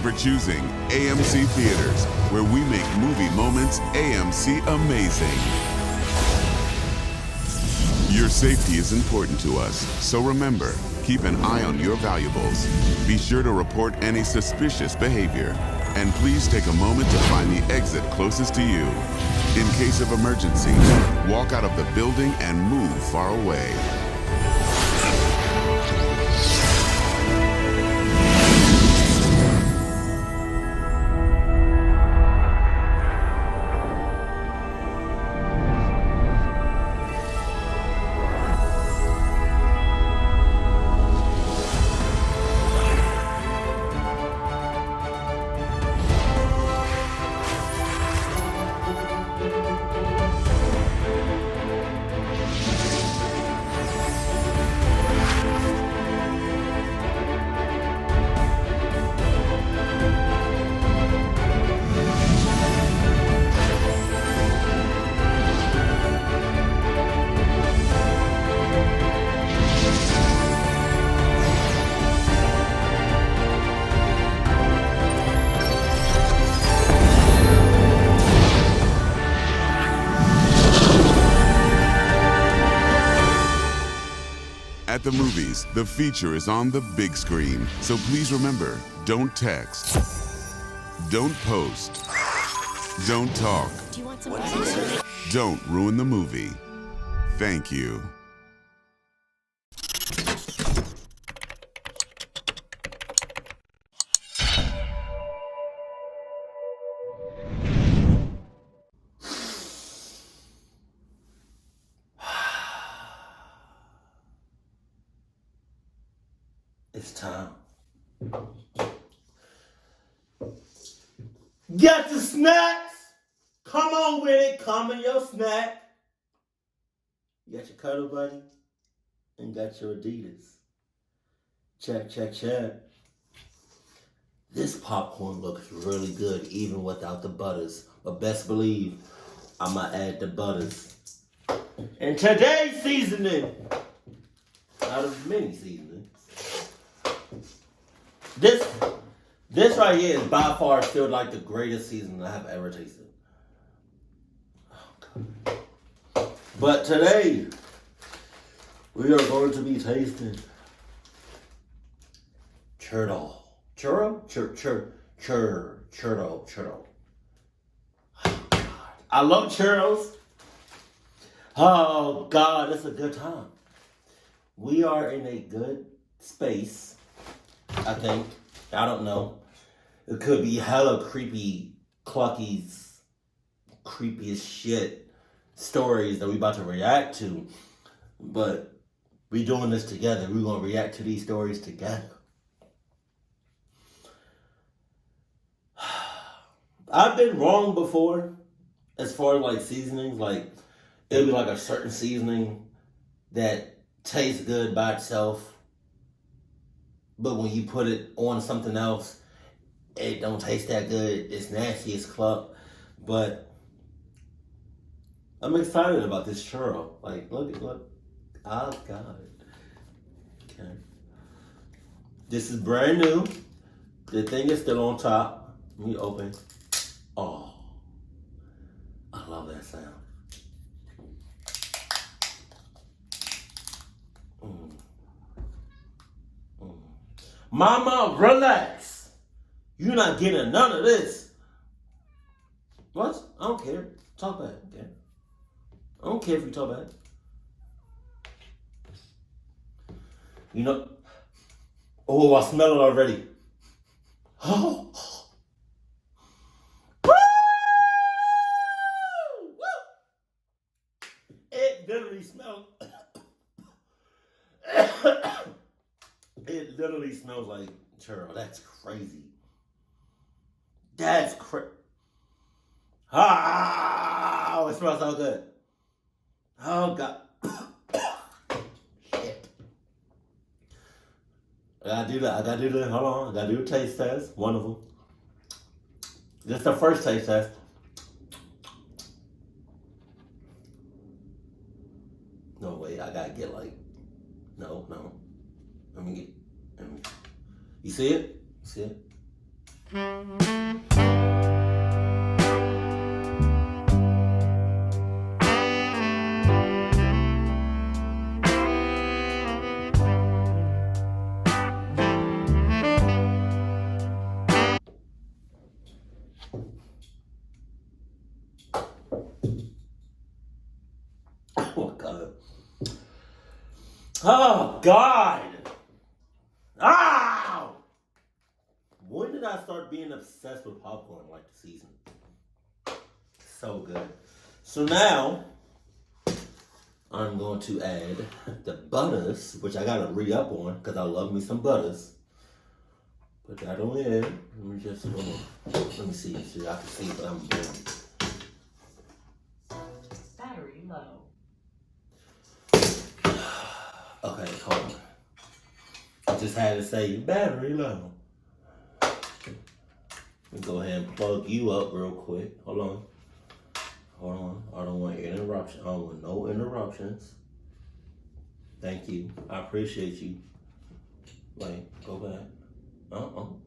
for choosing AMC Theaters, where we make movie moments AMC amazing. Your safety is important to us, so remember, keep an eye on your valuables. Be sure to report any suspicious behavior. And please take a moment to find the exit closest to you. In case of emergency, walk out of the building and move far away. At the movies, the feature is on the big screen. So please remember, don't text, don't post, don't talk, Do you want some don't ruin the movie. Thank you. It's time. Got your snacks? Come on with it. Come in your snack. You got your cuddle buddy and got your Adidas. Check, check, check. This popcorn looks really good even without the butters. But best believe I'ma add the butters. And today's seasoning, out of many seasonings, This right here is by far still like the greatest seasoning I have ever tasted. Oh, God. But today, we are going to be tasting churro. Churro? Churro. Oh, God. I love churros. Oh, God, it's a good time. We are in a good space, I think. I don't know. It could be hella creepy, cluckies, creepy as shit stories that we about to react to. But we doing this together. We're going to react to these stories together. I've been wrong before as far as like seasonings. Like, it'll be like a certain seasoning that tastes good by itself. But when you put it on something else, it don't taste that good. It's nasty as cluck. But I'm excited about this churro. Like, look. Oh, God. Okay. This is brand new. The thing is still on top. Let me open. Oh. I love that sound. Mama, relax. You're not getting none of this. What? I don't care. Talk back, okay? I don't care if you talk back. You know, oh, I smell it already. Oh. It literally smells. It literally smells like churro. That's crazy. That's crazy. Oh, it smells so good. Oh, God. Shit. I gotta do that. Hold on. I gotta do a taste test. One of them. This is the first taste test. No, wait. I gotta get like. No. Let me. You see it? See it? Oh, God. Oh, God. Ow! When did I start being obsessed with popcorn like the season? So good. So now, I'm going to add the butters, which I gotta re-up on because I love me some butters. Put that on there. Let me see so I can see what I'm doing. Battery low. Okay, hold on. I just had to say battery low. Let me go ahead and plug you up real quick. Hold on. I don't want interruption. I don't want no interruptions. Thank you. I appreciate you. Wait, go back. All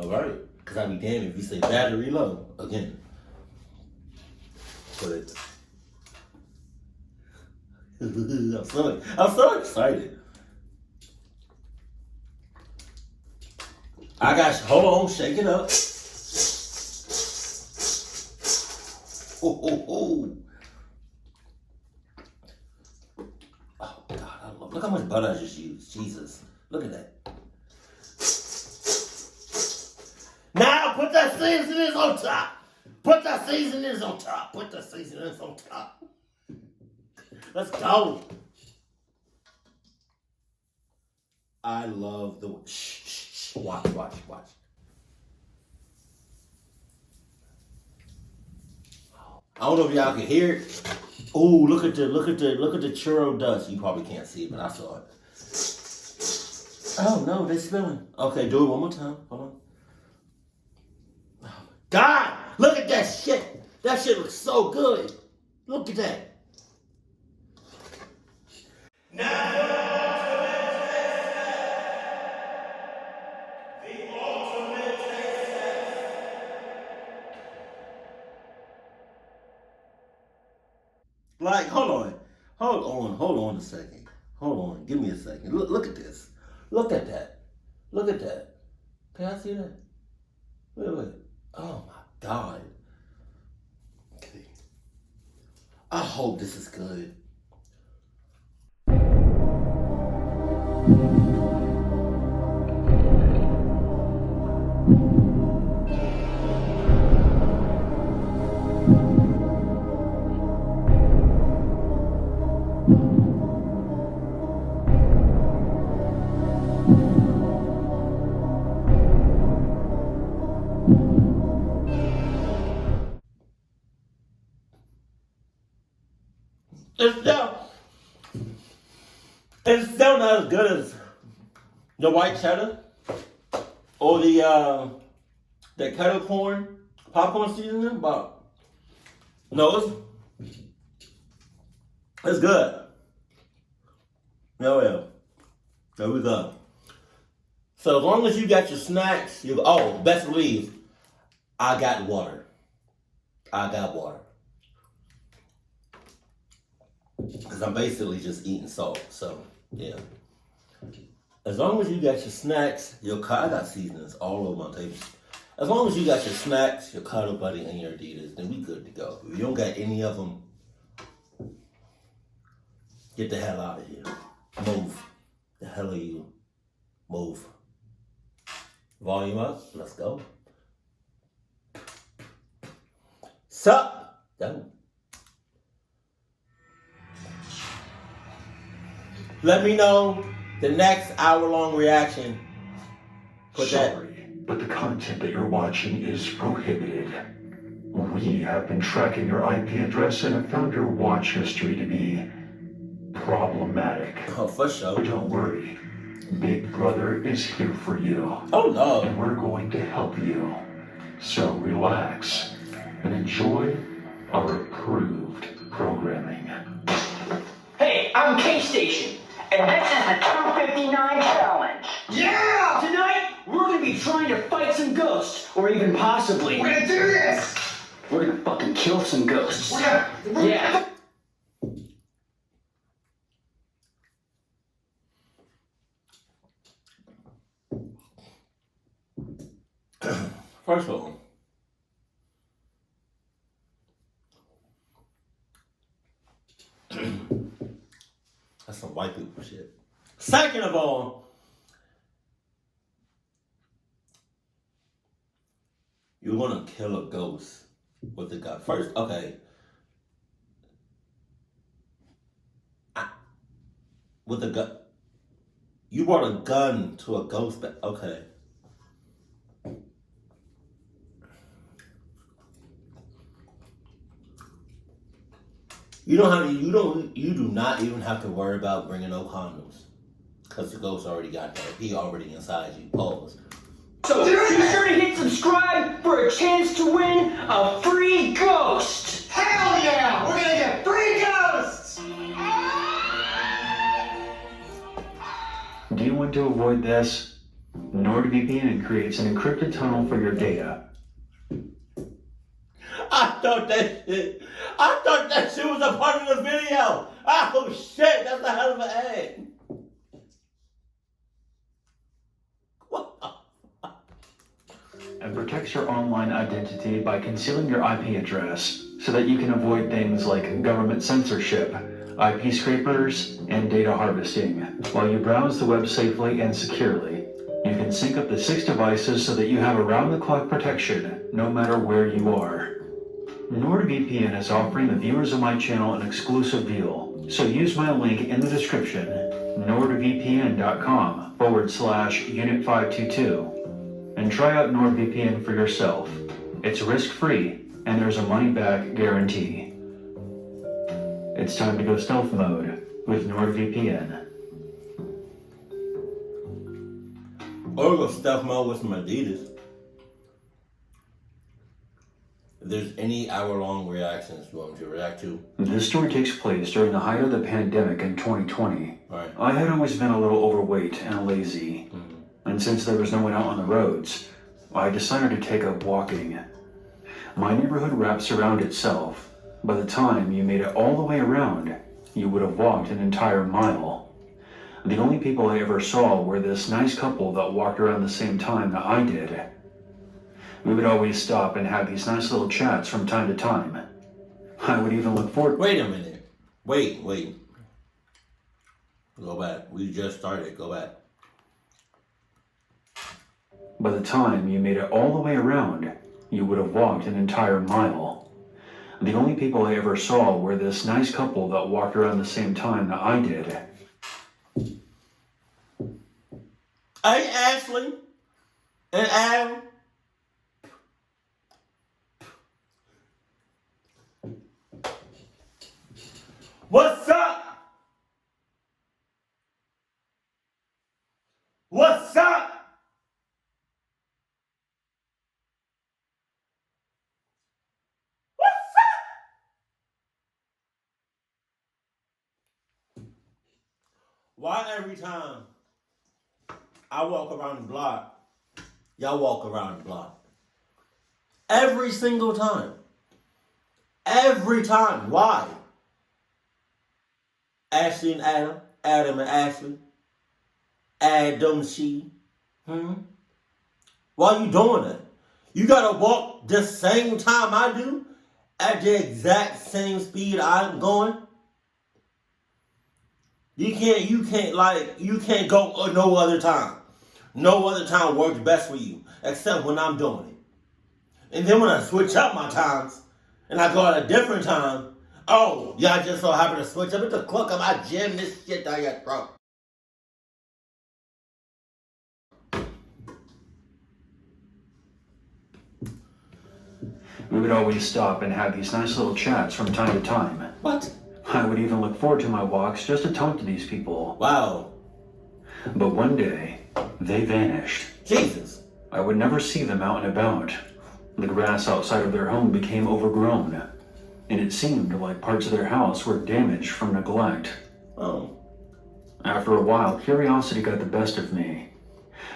right. Because I'd be damned if you say battery low again. But I'm so excited. I got you. Hold on, shake it up. Oh, God, I love. Look how much butter I just used. Jesus, look at that. Now put that seasonings on top. Put the seasonings on top. Put the seasonings on top. Let's go. I love the shh. Watch. I don't know if y'all can hear it. Ooh, look at the churro dust. You probably can't see it, but I saw it. Oh no, they're spilling. Okay, do it one more time. Hold on. Oh, God, look at that shit. That shit looks so good. Look at that. Like, hold on a second. Hold on, give me a second. Look at this. Look at that. Can I see that? Wait. Oh my God. Okay. I hope this is good. It's still not as good as the white cheddar or the kettle corn popcorn seasoning, but no, it's good. Yeah. There we go. So as long as you got your snacks, best believe, I got water. Because I'm basically just eating salt, so yeah. As long as you got your snacks, I got seasonings all over my table. As long as you got your snacks, your Cuddle Buddy, and your Adidas, then we good to go. If you don't got any of them, get the hell out of here. Move. The hell are you? Move. Volume up. Let's go. Sup? Done. Let me know the next hour-long reaction. Sorry, but the content that you're watching is prohibited. We have been tracking your IP address and have found your watch history to be problematic. Oh, for sure. But don't worry. Big Brother is here for you. Oh, no. And we're going to help you. So relax and enjoy our approved programming. Hey, I'm K-Station, and this is the 259 Challenge. Yeah! even possibly. We're gonna do this! We're gonna fucking kill some ghosts. Yeah. First of all, that's some white people shit. Second of all, you're gonna kill a ghost with a gun. First, okay. With a gun. You brought a gun to a ghost, okay. You do not even have to worry about bringing no condoms. Because the ghost already got that. He already inside you. Pause. So be sure to hit subscribe for a chance to win a free ghost. Hell yeah! We're gonna get 3 ghosts! Do you want to avoid this? NordVPN creates an encrypted tunnel for your data. I thought that shit was a part of the video. Oh shit, that's a hell of an ad. What the fuck? And protects your online identity by concealing your IP address so that you can avoid things like government censorship, IP scrapers, and data harvesting. While you browse the web safely and securely, you can sync up to 6 devices so that you have around-the-clock protection no matter where you are. NordVPN is offering the viewers of my channel an exclusive deal, so use my link in the description, nordvpn.com/unit522, and try out NordVPN for yourself. It's risk-free, and there's a money-back guarantee. It's time to go stealth mode with NordVPN. Or go stealth mode with some Adidas. If there's any hour-long reactions you want me to react to. This story takes place during the height of the pandemic in 2020. Right. I had always been a little overweight and lazy. And since there was no one out on the roads, I decided to take up walking. My neighborhood wraps around itself. By the time you made it all the way around, you would have walked an entire mile. The only people I ever saw were this nice couple that walked around the same time that I did. We would always stop and have these nice little chats from time to time. I would even look forward... Wait a minute. Wait. Go back. We just started. Go back. By the time you made it all the way around, you would have walked an entire mile. The only people I ever saw were this nice couple that walked around the same time that I did. Hey, Ashley and Adam. What's up? What's up? What's up? Why every time I walk around the block, y'all walk around the block? Every single time. Every time. Why? Ashley and Adam, Adam and Ashley, Adam, she. Why you doing it? You gotta walk the same time I do, at the exact same speed I'm going. You can't go no other time. No other time works best for you, except when I'm doing it. And then when I switch up my times, and I go at a different time, oh, y'all just so happen to switch up at the clock. I jam this shit down your throat. We would always stop and have these nice little chats from time to time. What? I would even look forward to my walks just to talk to these people. Wow. But one day, they vanished. Jesus. I would never see them out and about. The grass outside of their home became overgrown, and it seemed like parts of their house were damaged from neglect. Oh. After a while, curiosity got the best of me,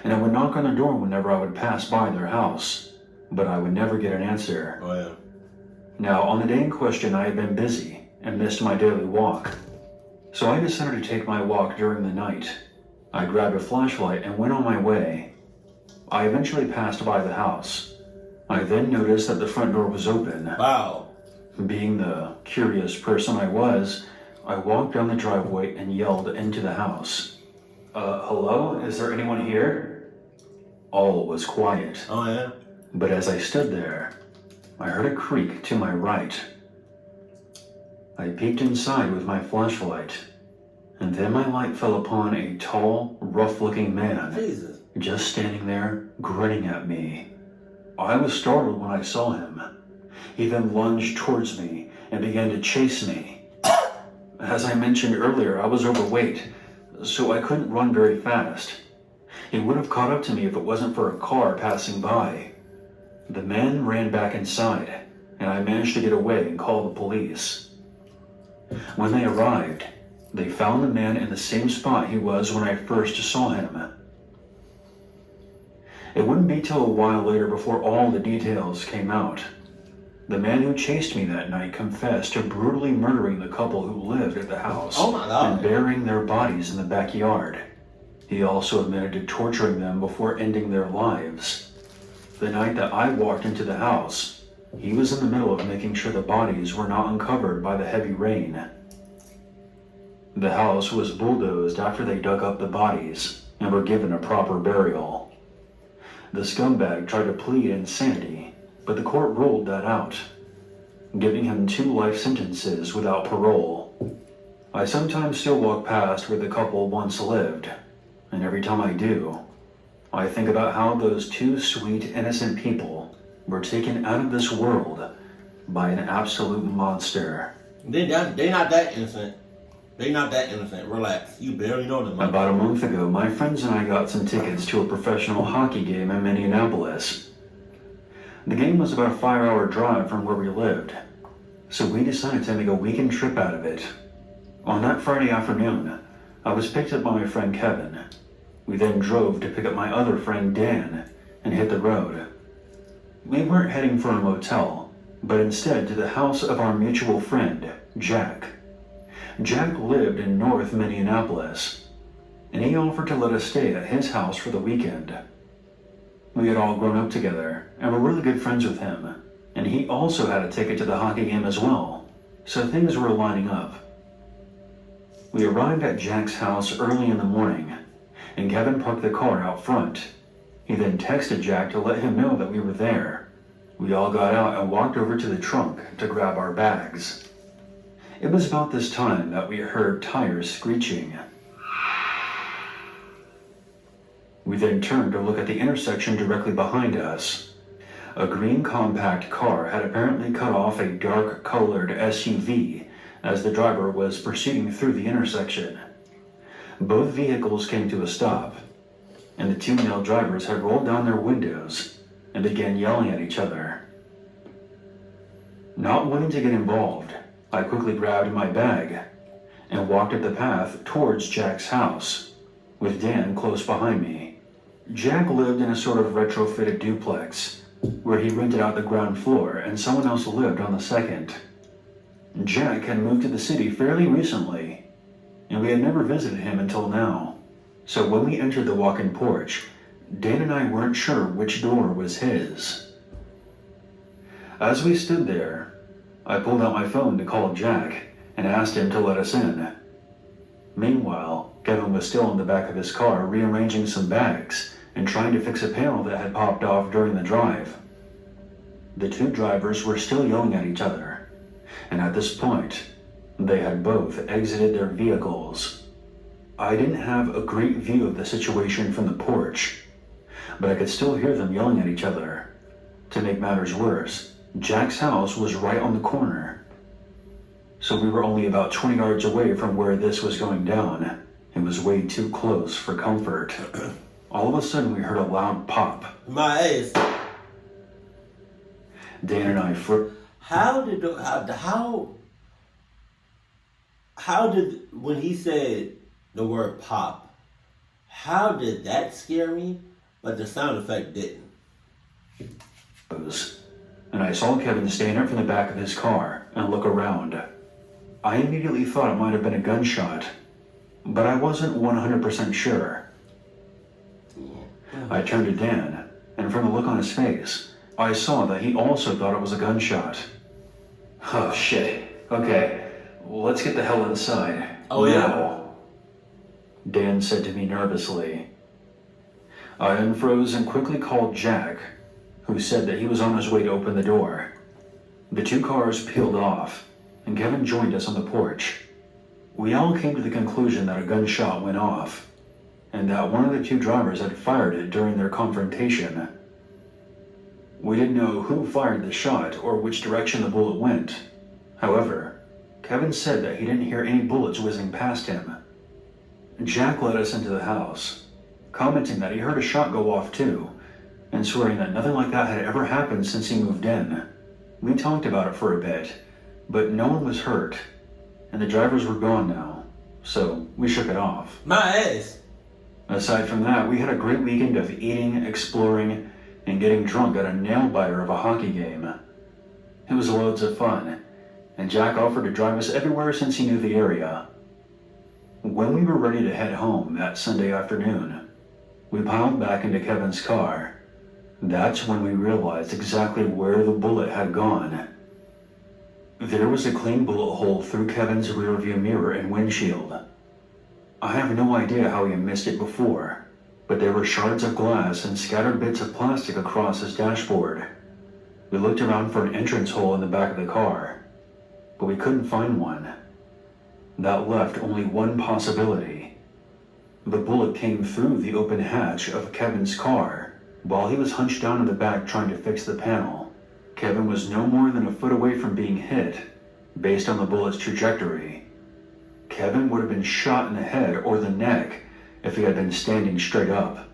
and I would knock on their door whenever I would pass by their house. but I would never get an answer. Oh, yeah. Now, on the day in question, I had been busy and missed my daily walk. So I decided to take my walk during the night. I grabbed a flashlight and went on my way. I eventually passed by the house. I then noticed that the front door was open. Wow. Being the curious person I was, I walked down the driveway and yelled into the house. Hello? Is there anyone here? All was quiet. Oh, yeah. But as I stood there, I heard a creak to my right. I peeked inside with my flashlight, and then my light fell upon a tall, rough-looking man, Jesus. just standing there, grinning at me. I was startled when I saw him. He then lunged towards me and began to chase me. As I mentioned earlier, I was overweight, so I couldn't run very fast. He would have caught up to me if it wasn't for a car passing by. The man ran back inside, and I managed to get away and call the police. When they arrived, they found the man in the same spot he was when I first saw him. It wouldn't be till a while later before all the details came out. The man who chased me that night confessed to brutally murdering the couple who lived at the house Oh my God. and burying their bodies in the backyard. He also admitted to torturing them before ending their lives. The night that I walked into the house, he was in the middle of making sure the bodies were not uncovered by the heavy rain. The house was bulldozed after they dug up the bodies and were given a proper burial. The scumbag tried to plead insanity, but the court ruled that out, giving him 2 life sentences without parole. I sometimes still walk past where the couple once lived, and every time I do, I think about how those 2 sweet, innocent people were taken out of this world by an absolute monster. They not that innocent. They not that innocent. Relax. You barely know them. About a month ago, my friends and I got some tickets to a professional hockey game in Minneapolis. The game was about a 5-hour drive from where we lived, so we decided to make a weekend trip out of it. On that Friday afternoon, I was picked up by my friend Kevin. We then drove to pick up my other friend Dan and hit the road. We weren't heading for a motel, but instead to the house of our mutual friend, Jack. Jack lived in North Minneapolis, and he offered to let us stay at his house for the weekend. We had all grown up together and were really good friends with him, and he also had a ticket to the hockey game as well, so things were lining up. We arrived at Jack's house early in the morning, and Kevin parked the car out front. He then texted Jack to let him know that we were there. We all got out and walked over to the trunk to grab our bags. It was about this time that we heard tires screeching. We then turned to look at the intersection directly behind us. A green compact car had apparently cut off a dark-colored SUV as the driver was proceeding through the intersection. Both vehicles came to a stop, and the 2 male drivers had rolled down their windows and began yelling at each other. Not wanting to get involved, I quickly grabbed my bag and walked up the path towards Jack's house, with Dan close behind me. Jack lived in a sort of retrofitted duplex, where he rented out the ground floor and someone else lived on the second. Jack had moved to the city fairly recently, and we had never visited him until now. So when we entered the walk-in porch, Dan and I weren't sure which door was his. As we stood there, I pulled out my phone to call Jack and asked him to let us in. Meanwhile, Kevin was still in the back of his car rearranging some bags and trying to fix a panel that had popped off during the drive. The 2 drivers were still yelling at each other, and at this point, they had both exited their vehicles. I didn't have a great view of the situation from the porch, but I could still hear them yelling at each other. To make matters worse, Jack's house was right on the corner, so we were only about 20 yards away from where this was going down. It was way too close for comfort. All of a sudden we heard a loud pop. My ass. Dan and I how did when he said the word pop, how did that scare me, but the sound effect didn't? and I saw Kevin stand up from the back of his car and look around. I immediately thought it might have been a gunshot, but I wasn't 100% sure. I turned to Dan, and from the look on his face, I saw that he also thought it was a gunshot. Oh shit. Okay, let's get the hell inside. Oh, yeah? Now, Dan said to me nervously. I unfroze and quickly called Jack, who said that he was on his way to open the door. The two cars peeled off, and Kevin joined us on the porch. We all came to the conclusion that a gunshot went off, and that one of the two drivers had fired it during their confrontation. We didn't know who fired the shot or which direction the bullet went. However, Kevin said that he didn't hear any bullets whizzing past him. Jack led us into the house, commenting that he heard a shot go off too, and swearing that nothing like that had ever happened since he moved in. We talked about it for a bit, but no one was hurt, and the drivers were gone now, so we shook it off. My ass. Aside from that, we had a great weekend of eating, exploring, and getting drunk at a nail-biter of a hockey game. It was loads of fun, and Jack offered to drive us everywhere since he knew the area. When we were ready to head home that Sunday afternoon, we piled back into Kevin's car. That's when we realized exactly where the bullet had gone. There was a clean bullet hole through Kevin's rearview mirror and windshield. I have no idea how he missed it before, but there were shards of glass and scattered bits of plastic across his dashboard. We looked around for an entrance hole in the back of the car, but we couldn't find one. That left only one possibility. The bullet came through the open hatch of Kevin's car while he was hunched down in the back trying to fix the panel. Kevin was no more than a foot away from being hit, based on the bullet's trajectory. Kevin would have been shot in the head or the neck if he had been standing straight up.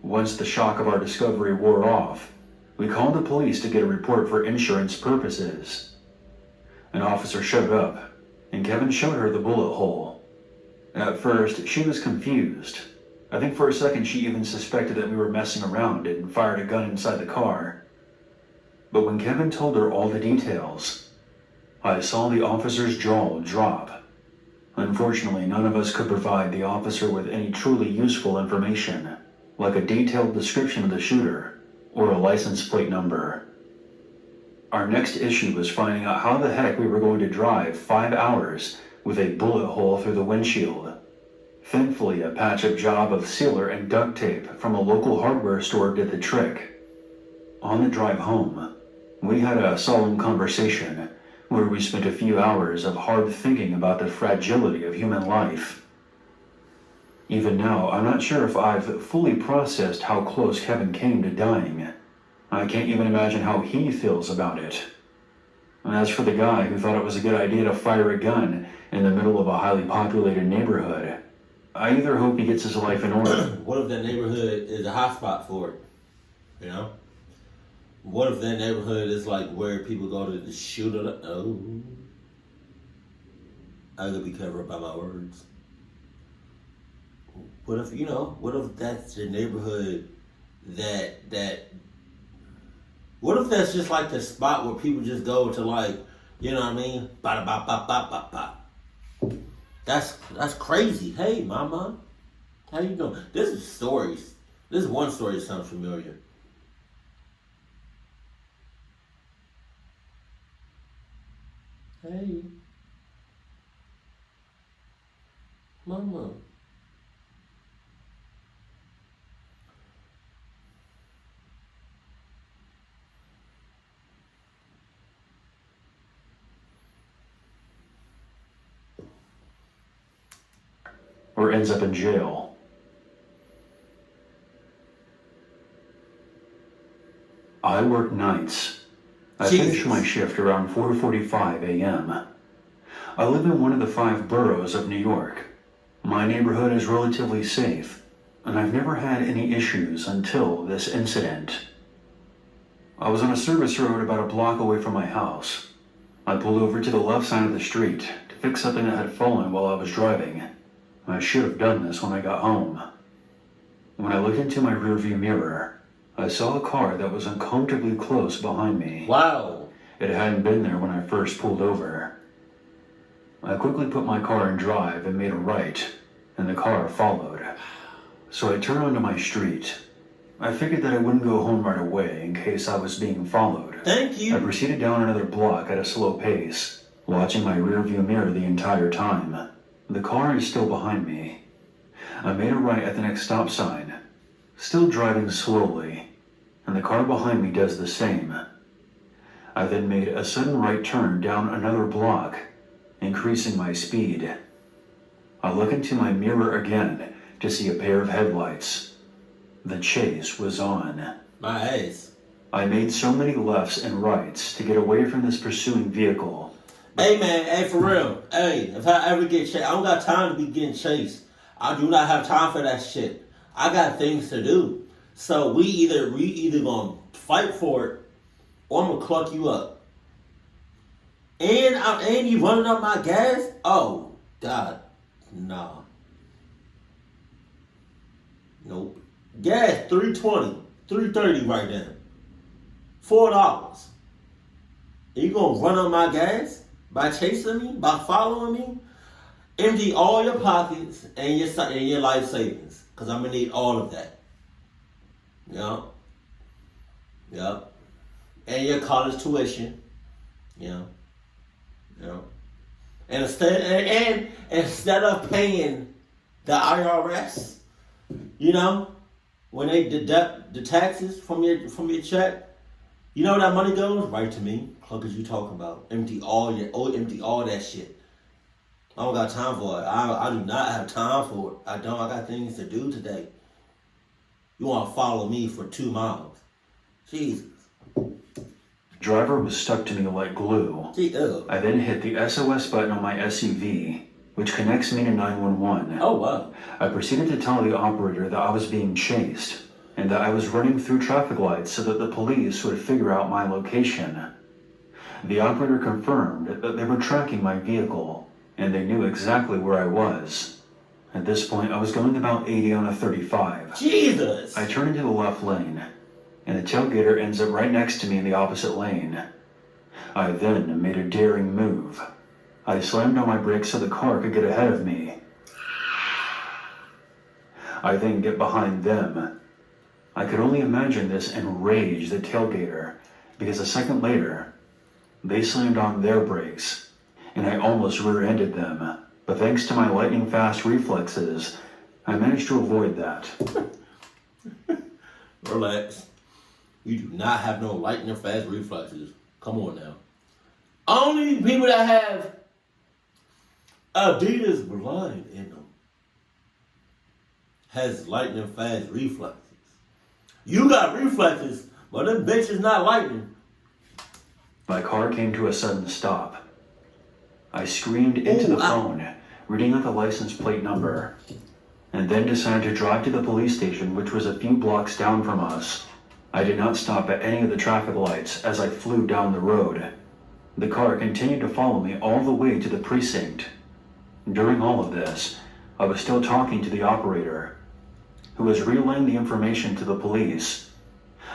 Once the shock of our discovery wore off, we called the police to get a report for insurance purposes. An officer showed up, and Kevin showed her the bullet hole. At first, she was confused. I think for a second she even suspected that we were messing around and fired a gun inside the car. But when Kevin told her all the details, I saw the officer's jaw drop. Unfortunately, none of us could provide the officer with any truly useful information, like a detailed description of the shooter or a license plate number. Our next issue was finding out how the heck we were going to drive 5 hours with a bullet hole through the windshield. Thankfully, a patch-up job of sealer and duct tape from a local hardware store did the trick. On the drive home, we had a solemn conversation where we spent a few hours of hard thinking about the fragility of human life. Even now, I'm not sure if I've fully processed how close Kevin came to dying. I can't even imagine how he feels about it. And as for the guy who thought it was a good idea to fire a gun in the middle of a highly populated neighborhood, I either hope he gets his life in order. What if that neighborhood is a hotspot for it? You know? What if that neighborhood is like where people go to shoot it? Oh. I gotta be careful about my words. What if, what if that's the neighborhood what if that's just like the spot where people just go to, like, you know what I mean? Ba ba ba ba ba ba. That's crazy. Hey, mama. How you doing? This is stories. This is one story that sounds familiar. Hey. Mama. Or ends up in jail. I work nights. I finish my shift around 4:45 a.m. I live in one of the 5 boroughs of New York. My neighborhood is relatively safe, and I've never had any issues until this incident. I was on a service road about a block away from my house. I pulled over to the left side of the street to fix something that had fallen while I was driving. I should have done this when I got home. When I looked into my rearview mirror, I saw a car that was uncomfortably close behind me. Wow. It hadn't been there when I first pulled over. I quickly put my car in drive and made a right, and the car followed. So I turned onto my street. I figured that I wouldn't go home right away in case I was being followed. Thank you. I proceeded down another block at a slow pace, watching my rearview mirror the entire time. The car is still behind me. I made a right at the next stop sign, still driving slowly, and the car behind me does the same. I then made a sudden right turn down another block, increasing my speed. I look into my mirror again to see a pair of headlights. The chase was on. My ass. I made so many lefts and rights to get away from this pursuing vehicle. Hey man, hey for real. Hey, if I ever get chased, I don't got time to be getting chased. I do not have time for that shit. I got things to do. So we either gonna fight for it, or I'm gonna cluck you up. And you running up my gas? Oh God, nah. Nope. Gas $3.20, $3.30 right now. $4. You gonna run up my gas by chasing me, by following me? Empty all your pockets and your life savings, cause I'm gonna need all of that. Yup. Yup. And your college tuition. Yeah. Yeah. And instead of paying the IRS, when they deduct the taxes from your check, you know where that money goes? Right to me. What is you talking about? Empty all that shit. I don't got time for it. I do not have time for it. I got things to do today. You want to follow me for 2 miles? Jesus. The driver was stuck to me like glue. I then hit the SOS button on my SUV, which connects me to 911. Oh, wow. I proceeded to tell the operator that I was being chased and that I was running through traffic lights so that the police would figure out my location. The operator confirmed that they were tracking my vehicle and they knew exactly where I was. At this point, I was going about 80 on a 35. Jesus! I turned into the left lane, and the tailgater ends up right next to me in the opposite lane. I then made a daring move. I slammed on my brakes so the car could get ahead of me. I then get behind them. I could only imagine this enraged the tailgater, because a second later, they slammed on their brakes, and I almost rear-ended them. But thanks to my lightning-fast reflexes, I managed to avoid that. Relax. You do not have no lightning-fast reflexes. Come on now. Only people that have Adidas blood in them has lightning-fast reflexes. You got reflexes, but them bitches not lightning. My car came to a sudden stop. I screamed into the phone, reading out the license plate number, and then decided to drive to the police station, which was a few blocks down from us. I did not stop at any of the traffic lights as I flew down the road. The car continued to follow me all the way to the precinct. During all of this, I was still talking to the operator, who was relaying the information to the police.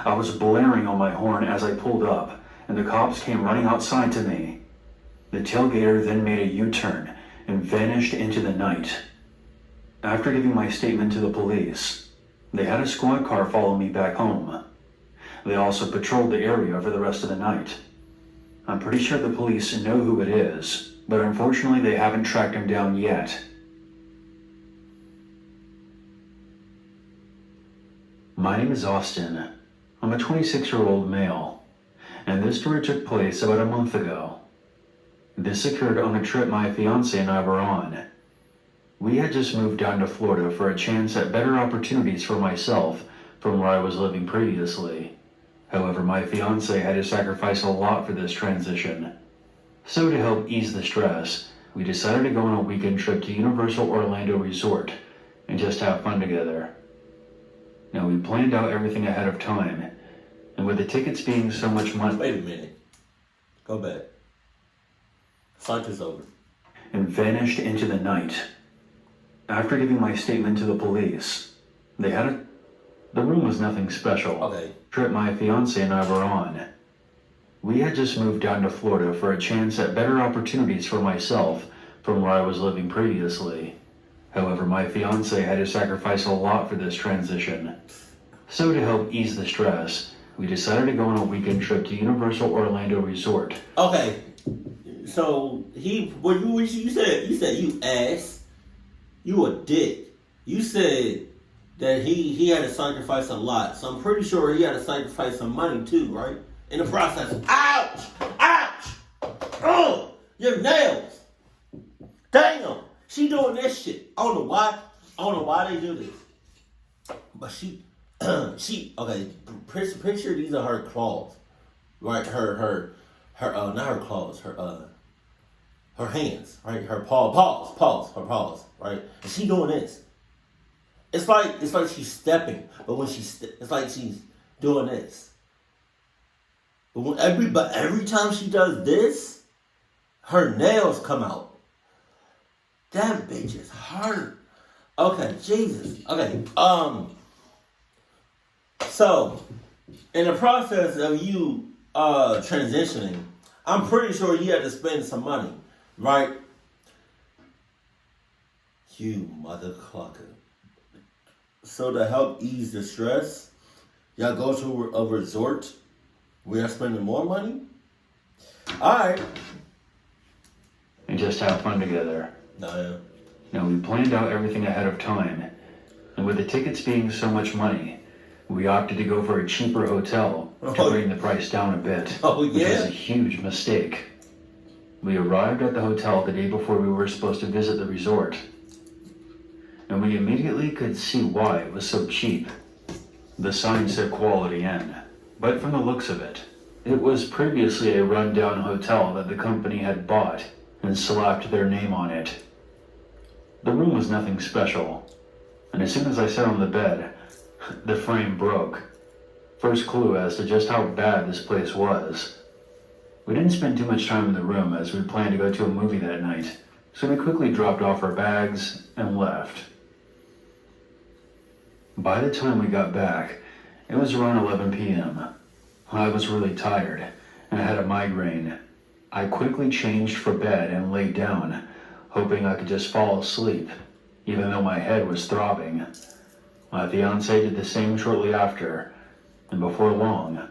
I was blaring on my horn as I pulled up, and the cops came running outside to me. The tailgater then made a U-turn and vanished into the night. After giving my statement to the police, they had a squad car follow me back home. They also patrolled the area for the rest of the night. I'm pretty sure the police know who it is, but unfortunately they haven't tracked him down yet. My name is Austin. I'm a 26-year-old male, and this story took place about a month ago. This occurred on a trip my fiancé and I were on. We had just moved down to Florida for a chance at better opportunities for myself from where I was living previously. However, my fiancé had to sacrifice a lot for this transition. So to help ease the stress, we decided to go on a weekend trip to Universal Orlando Resort and just have fun together. Now, we planned out everything ahead of time, and with the tickets being so much money... Wait a minute. Go back. Fight is over. And vanished into the night. After giving my statement to the police, they had The room was nothing special. Okay. Trip my fiance and I were on. We had just moved down to Florida for a chance at better opportunities for myself from where I was living previously. However, my fiance had to sacrifice a lot for this transition. So to help ease the stress, we decided to go on a weekend trip to Universal Orlando Resort. Okay. So you said you asked, you a dick. You said that he had to sacrifice a lot. So I'm pretty sure he had to sacrifice some money too, right? In the process. Ouch! Ouch! Oh! Your nails! Damn! She doing this shit. I don't know why they do this. But she okay, picture these are her claws. Right? Her not her claws, her hands, right? Her paws, right? And she doing this. It's like she's stepping, but when it's like she's doing this. But every time she does this, her nails come out. That bitch is hurt. Okay, Jesus. Okay, so in the process of you transitioning, I'm pretty sure you had to spend some money, right? You mother clucker. So to help ease the stress, y'all go to a resort where you're spending more money? Alright. And just have fun together. No. Now, we planned out everything ahead of time, and with the tickets being so much money, we opted to go for a cheaper hotel to bring the price down a bit, which was a huge mistake. We arrived at the hotel the day before we were supposed to visit the resort, and we immediately could see why it was so cheap. The sign said Quality Inn, but from the looks of it, it was previously a rundown hotel that the company had bought and slapped their name on it. The room was nothing special, and as soon as I sat on the bed, the frame broke. First clue as to just how bad this place was. We didn't spend too much time in the room as we planned to go to a movie that night, so we quickly dropped off our bags and left. By the time we got back, it was around 11 p.m. I was really tired, and I had a migraine. I quickly changed for bed and laid down, hoping I could just fall asleep, even though my head was throbbing. My fiancé did the same shortly after, and before long,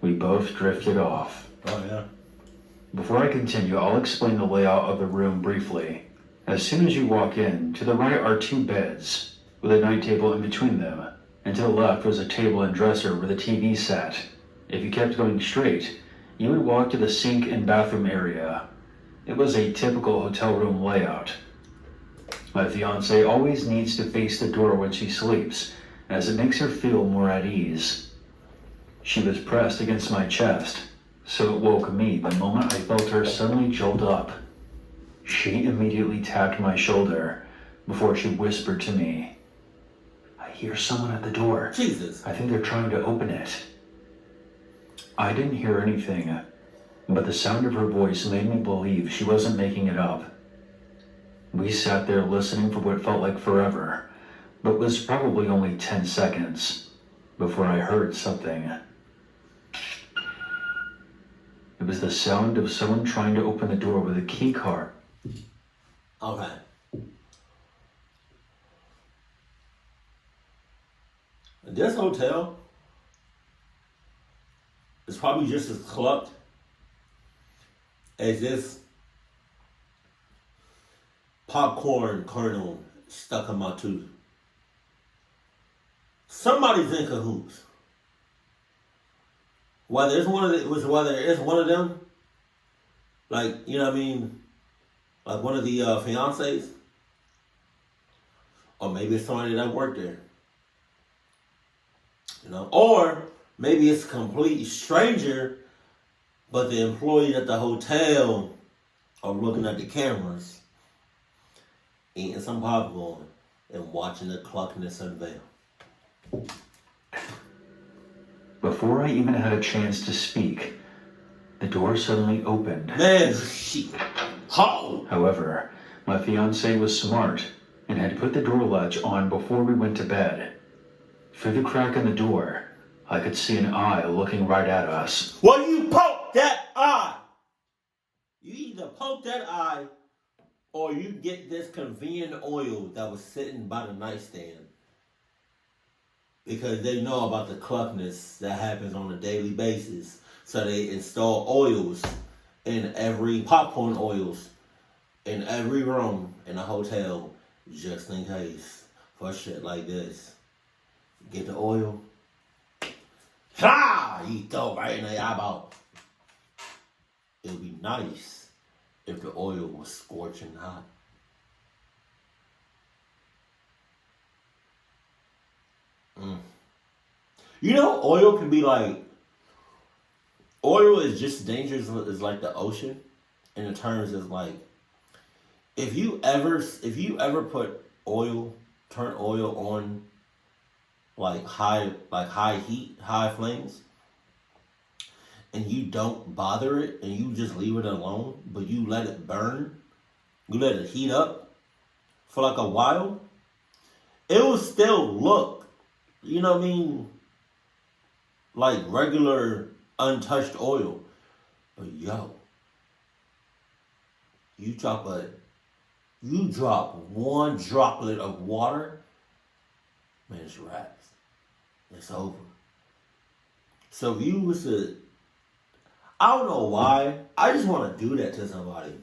we both drifted off. Oh, yeah. Before I continue, I'll explain the layout of the room briefly. As soon as you walk in, to the right are 2 beds, with a night table in between them, and to the left was a table and dresser where the TV sat. If you kept going straight, you would walk to the sink and bathroom area. It was a typical hotel room layout. My fiancée always needs to face the door when she sleeps, as it makes her feel more at ease. She was pressed against my chest, so it woke me the moment I felt her suddenly jolt up. She immediately tapped my shoulder before she whispered to me, "I hear someone at the door. Jesus. I think they're trying to open it." I didn't hear anything, but the sound of her voice made me believe she wasn't making it up. We sat there listening for what felt like forever, but was probably only 10 seconds before I heard something. It was the sound of someone trying to open the door with a key card. Okay. This hotel is probably just as clucked as this popcorn kernel stuck in my tooth. Somebody's in cahoots. Whether it's one of them, like, you know what I mean, like one of the fiancés, or maybe it's somebody that worked there, you know, or maybe it's a complete stranger, but the employee at the hotel are looking at the cameras, eating some popcorn, and watching the cluckiness unveil. Before I even had a chance to speak, the door suddenly opened. Man, shit. How? However, my fiancée was smart and had put the door latch on before we went to bed. Through the crack in the door, I could see an eye looking right at us. Well, you poke that eye. You either poke that eye or you get this convenient oil that was sitting by the nightstand. Because they know about the cluckness that happens on a daily basis. So they install oils in every popcorn oils in every room in a hotel just in case for shit like this. Get the oil. Ha! You throw it right in the eyeball. It would be nice if the oil was scorching hot. You know, oil can be like, oil is just dangerous as like the ocean, in the terms of like, if you ever put oil, turn oil on like high heat, high flames, and you don't bother it and you just leave it alone, but you let it burn, you let it heat up for like a while, it will still look, you know what I mean, like regular untouched oil. But yo, you drop one droplet of water, man, it's wraps. It's over. So if you was to, I don't know why, I just want to do that to somebody.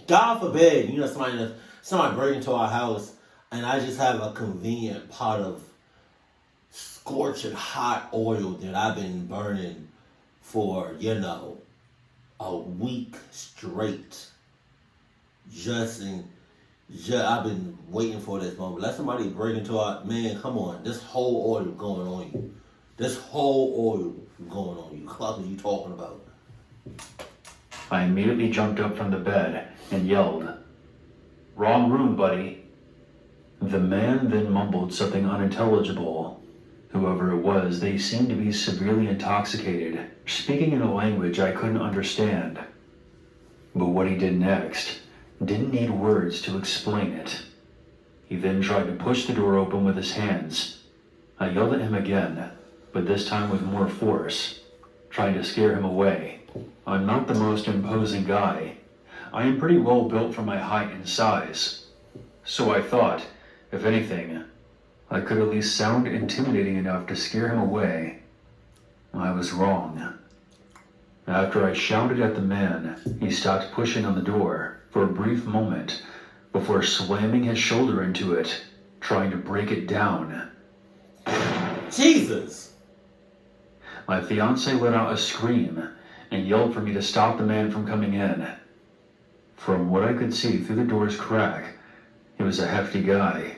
God forbid, you know, somebody bring into our house and I just have a convenient pot of scorching hot oil that I've been burning for, you know, a week straight. I've been waiting for this moment. Let somebody bring into our, man, come on, this whole oil going on you. This whole oil going on you. What are you talking about? I immediately jumped up from the bed and yelled, "Wrong room, buddy." The man then mumbled something unintelligible. Whoever it was, they seemed to be severely intoxicated, speaking in a language I couldn't understand. But what he did next didn't need words to explain it. He then tried to push the door open with his hands. I yelled at him again, but this time with more force, trying to scare him away. I'm not the most imposing guy. I am pretty well built for my height and size. So I thought, if anything, I could at least sound intimidating enough to scare him away. I was wrong. After I shouted at the man, he stopped pushing on the door for a brief moment before slamming his shoulder into it, trying to break it down. Jesus! My fiancé let out a scream and yelled for me to stop the man from coming in. From what I could see through the door's crack, he was a hefty guy.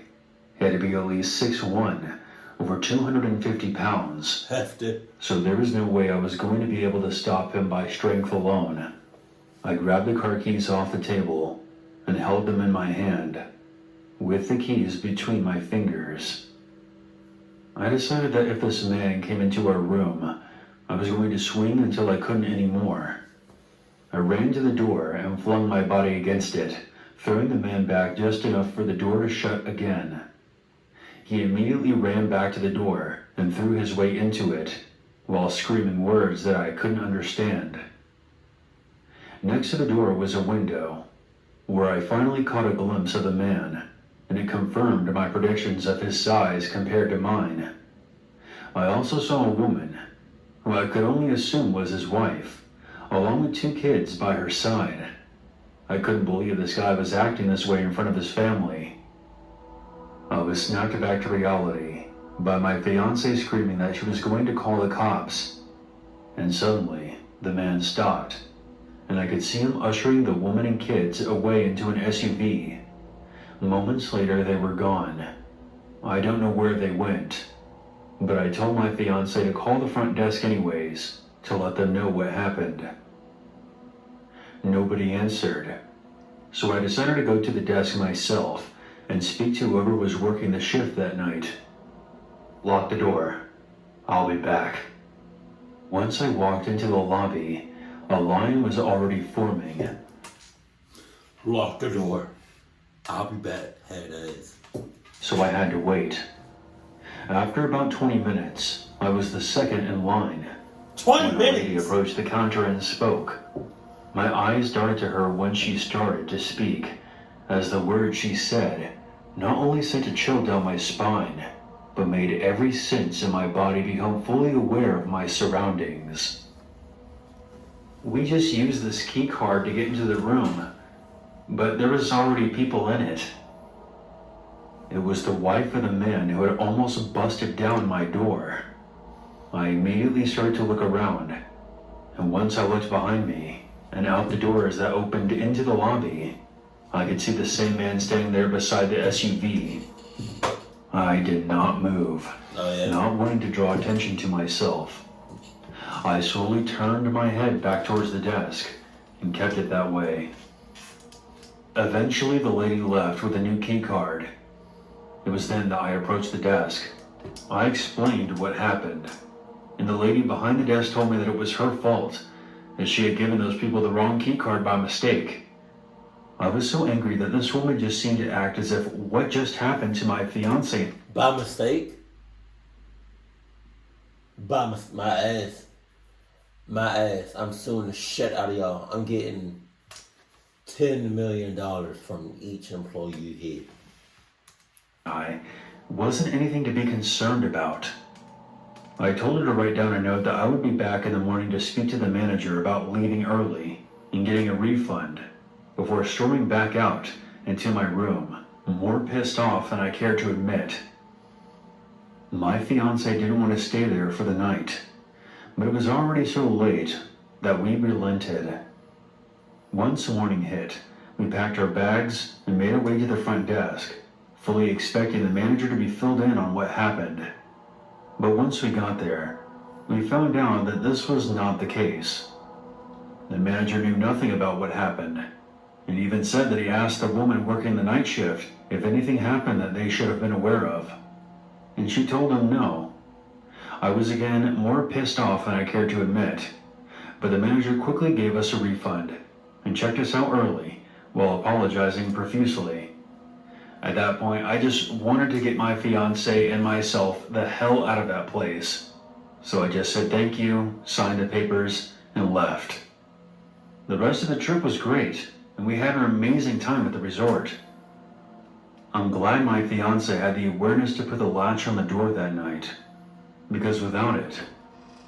He had to be at least 6'1", over 250 pounds. Hefty. So there was no way I was going to be able to stop him by strength alone. I grabbed the car keys off the table and held them in my hand, with the keys between my fingers. I decided that if this man came into our room, I was going to swing until I couldn't anymore. I ran to the door and flung my body against it, throwing the man back just enough for the door to shut again. He immediately ran back to the door and threw his way into it, while screaming words that I couldn't understand. Next to the door was a window, where I finally caught a glimpse of the man, and it confirmed my predictions of his size compared to mine. I also saw a woman, who I could only assume was his wife, along with 2 kids by her side. I couldn't believe this guy was acting this way in front of his family. I was snapped back to reality by my fiancée screaming that she was going to call the cops. And suddenly, the man stopped, and I could see him ushering the woman and kids away into an SUV. Moments later, they were gone. I don't know where they went, but I told my fiancée to call the front desk anyways, to let them know what happened. Nobody answered, so I decided to go to the desk myself and speak to whoever was working the shift that night. "Lock the door. I'll be back." Once I walked into the lobby, a line was already forming. Lock the door. I'll be back. Head ass. So I had to wait. After about 20 minutes, I was the second in line. 20 When a lady minutes? approached the counter and spoke. My eyes darted to her when she started to speak, as the words she said not only sent a chill down my spine, but made every sense in my body become fully aware of my surroundings. We just used this key card to get into the room, but there was already people in it. It was the wife of the man who had almost busted down my door. I immediately started to look around, and once I looked behind me and out the doors that opened into the lobby, I could see the same man standing there beside the SUV. I did not move, not wanting to draw attention to myself. I slowly turned my head back towards the desk and kept it that way. Eventually, the lady left with a new key card. It was then that I approached the desk. I explained what happened, and the lady behind the desk told me that it was her fault, as she had given those people the wrong key card by mistake. I was so angry that this woman just seemed to act as if what just happened to my fiance. By mistake? My ass. I'm suing the shit out of y'all. I'm getting $10 million from each employee you hit. I wasn't anything to be concerned about. I told her to write down a note that I would be back in the morning to speak to the manager about leaving early and getting a refund before storming back out into my room, more pissed off than I cared to admit. My fiance didn't want to stay there for the night, but it was already so late that we relented. Once morning hit, we packed our bags and made our way to the front desk, fully expecting the manager to be filled in on what happened. But once we got there, we found out that this was not the case. The manager knew nothing about what happened, and even said that he asked the woman working the night shift if anything happened that they should have been aware of. And she told him no. I was again more pissed off than I cared to admit, but the manager quickly gave us a refund and checked us out early while apologizing profusely. At that point, I just wanted to get my fiance and myself the hell out of that place. So I just said thank you, signed the papers, and left. The rest of the trip was great, and we had an amazing time at the resort. I'm glad my fiance had the awareness to put the latch on the door that night, because without it,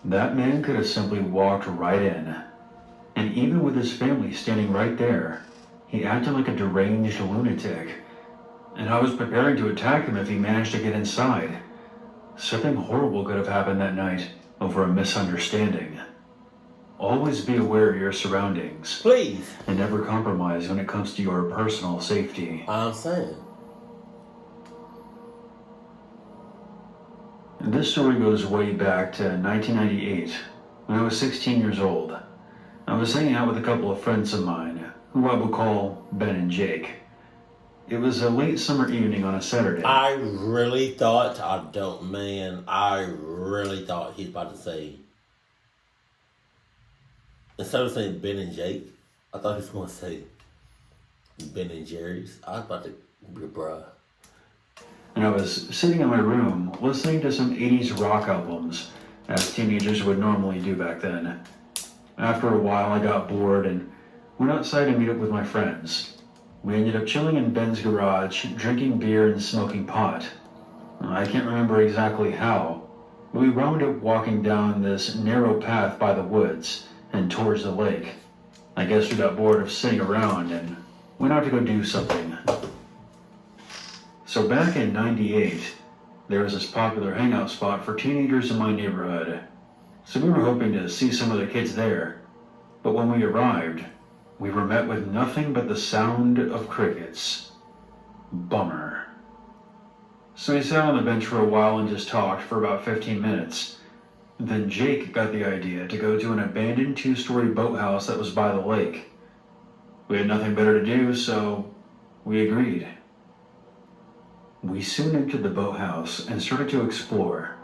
that man could have simply walked right in. And even with his family standing right there, he acted like a deranged lunatic, and I was preparing to attack him if he managed to get inside. Something horrible could have happened that night over a misunderstanding. Always be aware of your surroundings. Please. And never compromise when it comes to your personal safety. I'm saying. This story goes way back to 1998, when I was 16 years old. I was hanging out with a couple of friends of mine, who I will call Ben and Jake. It was a late summer evening on a Saturday. I really thought he's about to say, instead of saying Ben and Jake, I thought he was going to say Ben and Jerry's. I was about to be bruh. And I was sitting in my room listening to some 80s rock albums, as teenagers would normally do back then. After a while, I got bored and went outside to meet up with my friends. We ended up chilling in Ben's garage, drinking beer and smoking pot. I can't remember exactly how, but we wound up walking down this narrow path by the woods and towards the lake. I guess we got bored of sitting around and went out to go do something. So back in '98, there was this popular hangout spot for teenagers in my neighborhood. So we were hoping to see some of the kids there. But when we arrived, we were met with nothing but the sound of crickets. Bummer. So we sat on the bench for a while and just talked for about 15 minutes. Then Jake got the idea to go to an abandoned 2-story boathouse that was by the lake. We had nothing better to do, so we agreed. We soon entered the boathouse and started to explore.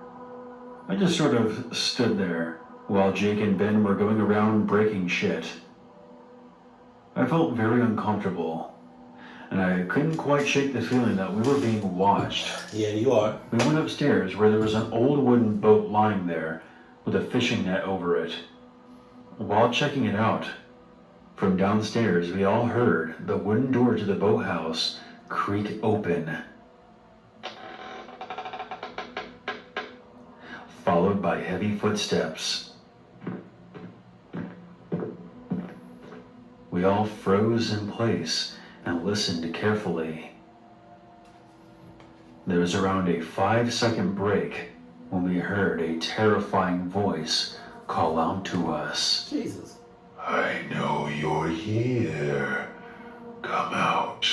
I just sort of stood there while Jake and Ben were going around breaking shit. I felt very uncomfortable. and I couldn't quite shake the feeling that we were being watched. Yeah, you are. We went upstairs where there was an old wooden boat lying there with a fishing net over it. While checking it out, from downstairs we all heard the wooden door to the boathouse creak open, followed by heavy footsteps. We all froze in place and listened carefully. There was around a 5-second break when we heard a terrifying voice call out to us. Jesus. I know you're here. Come out,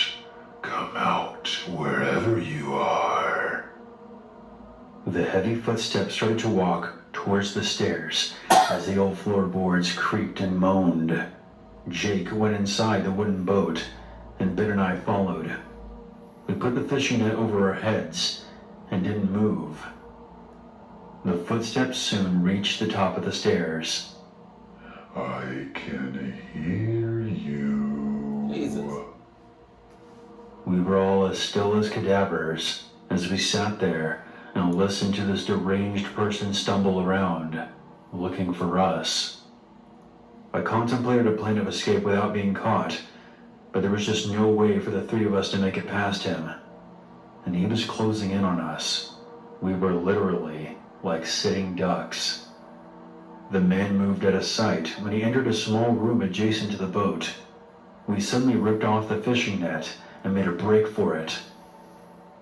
wherever you are. The heavy footsteps started to walk towards the stairs as the old floorboards creaked and moaned. Jake went inside the wooden boat, and Ben and I followed. We put the fishing net over our heads and didn't move. The footsteps soon reached the top of the stairs. I can hear you. Jesus. We were all as still as cadavers as we sat there and listened to this deranged person stumble around, looking for us. I contemplated a plan of escape without being caught, but there was just no way for the three of us to make it past him. And he was closing in on us. We were literally like sitting ducks. The man moved out of sight when he entered a small room adjacent to the boat. We suddenly ripped off the fishing net and made a break for it.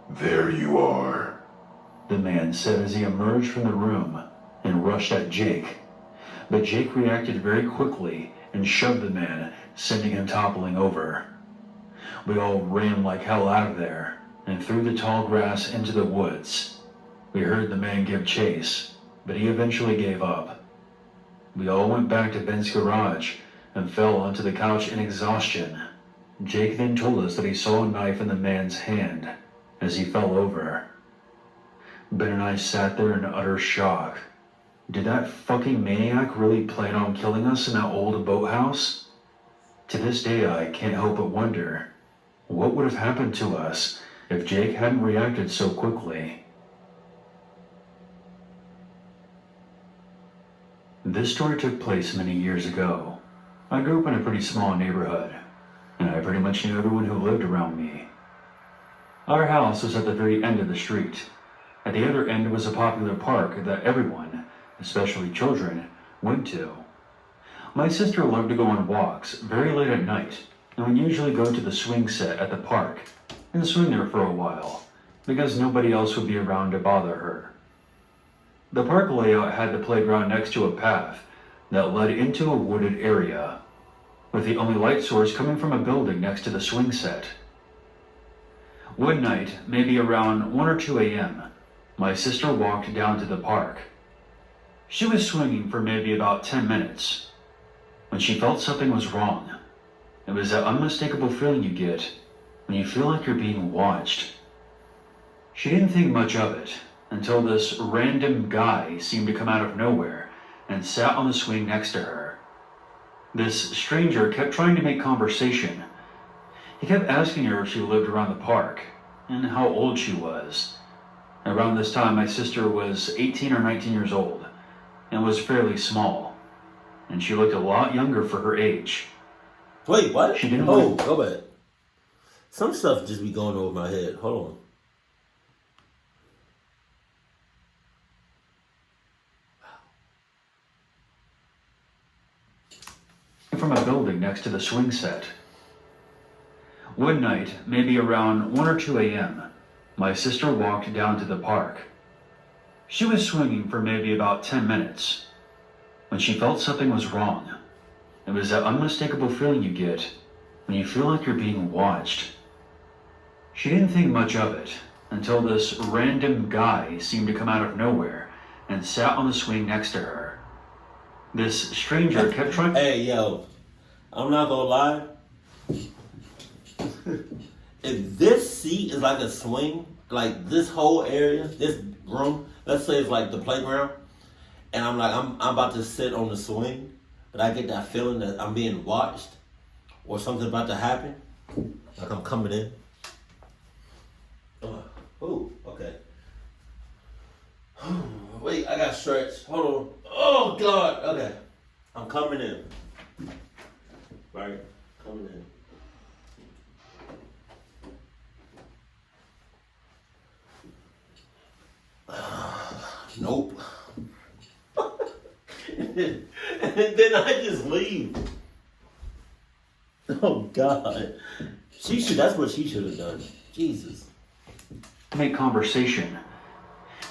There you are, the man said as he emerged from the room and rushed at Jake. But Jake reacted very quickly and shoved the man, sending him toppling over. We all ran like hell out of there and through the tall grass into the woods. We heard the man give chase, but he eventually gave up. We all went back to Ben's garage and fell onto the couch in exhaustion. Jake then told us that he saw a knife in the man's hand as he fell over. Ben and I sat there in utter shock. Did that fucking maniac really plan on killing us in that old boathouse? To this day, I can't help but wonder, what would have happened to us if Jake hadn't reacted so quickly? This story took place many years ago. I grew up in a pretty small neighborhood, and I pretty much knew everyone who lived around me. Our house was at the very end of the street. At the other end was a popular park that everyone, especially children, went to. My sister loved to go on walks very late at night, and would usually go to the swing set at the park and swing there for a while, because nobody else would be around to bother her. The park layout had the playground next to a path that led into a wooded area, with the only light source coming from a building next to the swing set. One night, maybe around 1 or 2 a.m., my sister walked down to the park. She was swinging for maybe about 10 minutes when she felt something was wrong. It was that unmistakable feeling you get when you feel like you're being watched. She didn't think much of it until this random guy seemed to come out of nowhere and sat on the swing next to her. This stranger kept trying to make conversation. He kept asking her if she lived around the park and how old she was. Around this time, my sister was 18 or 19 years old and was fairly small, and she looked a lot younger for her age. Wait, what? She didn't go back. Some stuff just be going over my head. Hold on. From a building next to the swing set. One night, maybe around 1 or 2 a.m., my sister walked down to the park. She was swinging for maybe about 10 minutes when she felt something was wrong. It was that unmistakable feeling you get when you feel like you're being watched. She didn't think much of it until this random guy seemed to come out of nowhere and sat on the swing next to her. This stranger kept trying... Hey, yo, I'm not gonna lie. If this seat is like a swing, like this whole area, this room, let's say it's like the playground, and I'm about to sit on the swing, but I get that feeling that I'm being watched or something about to happen, Like I'm coming in. Oh, okay. Wait, I got stretched. Hold on. Oh God. Okay. I'm coming in. Right? Coming in. Nope. And then I just leave. Oh God. That's what she should have done. Jesus. Make conversation.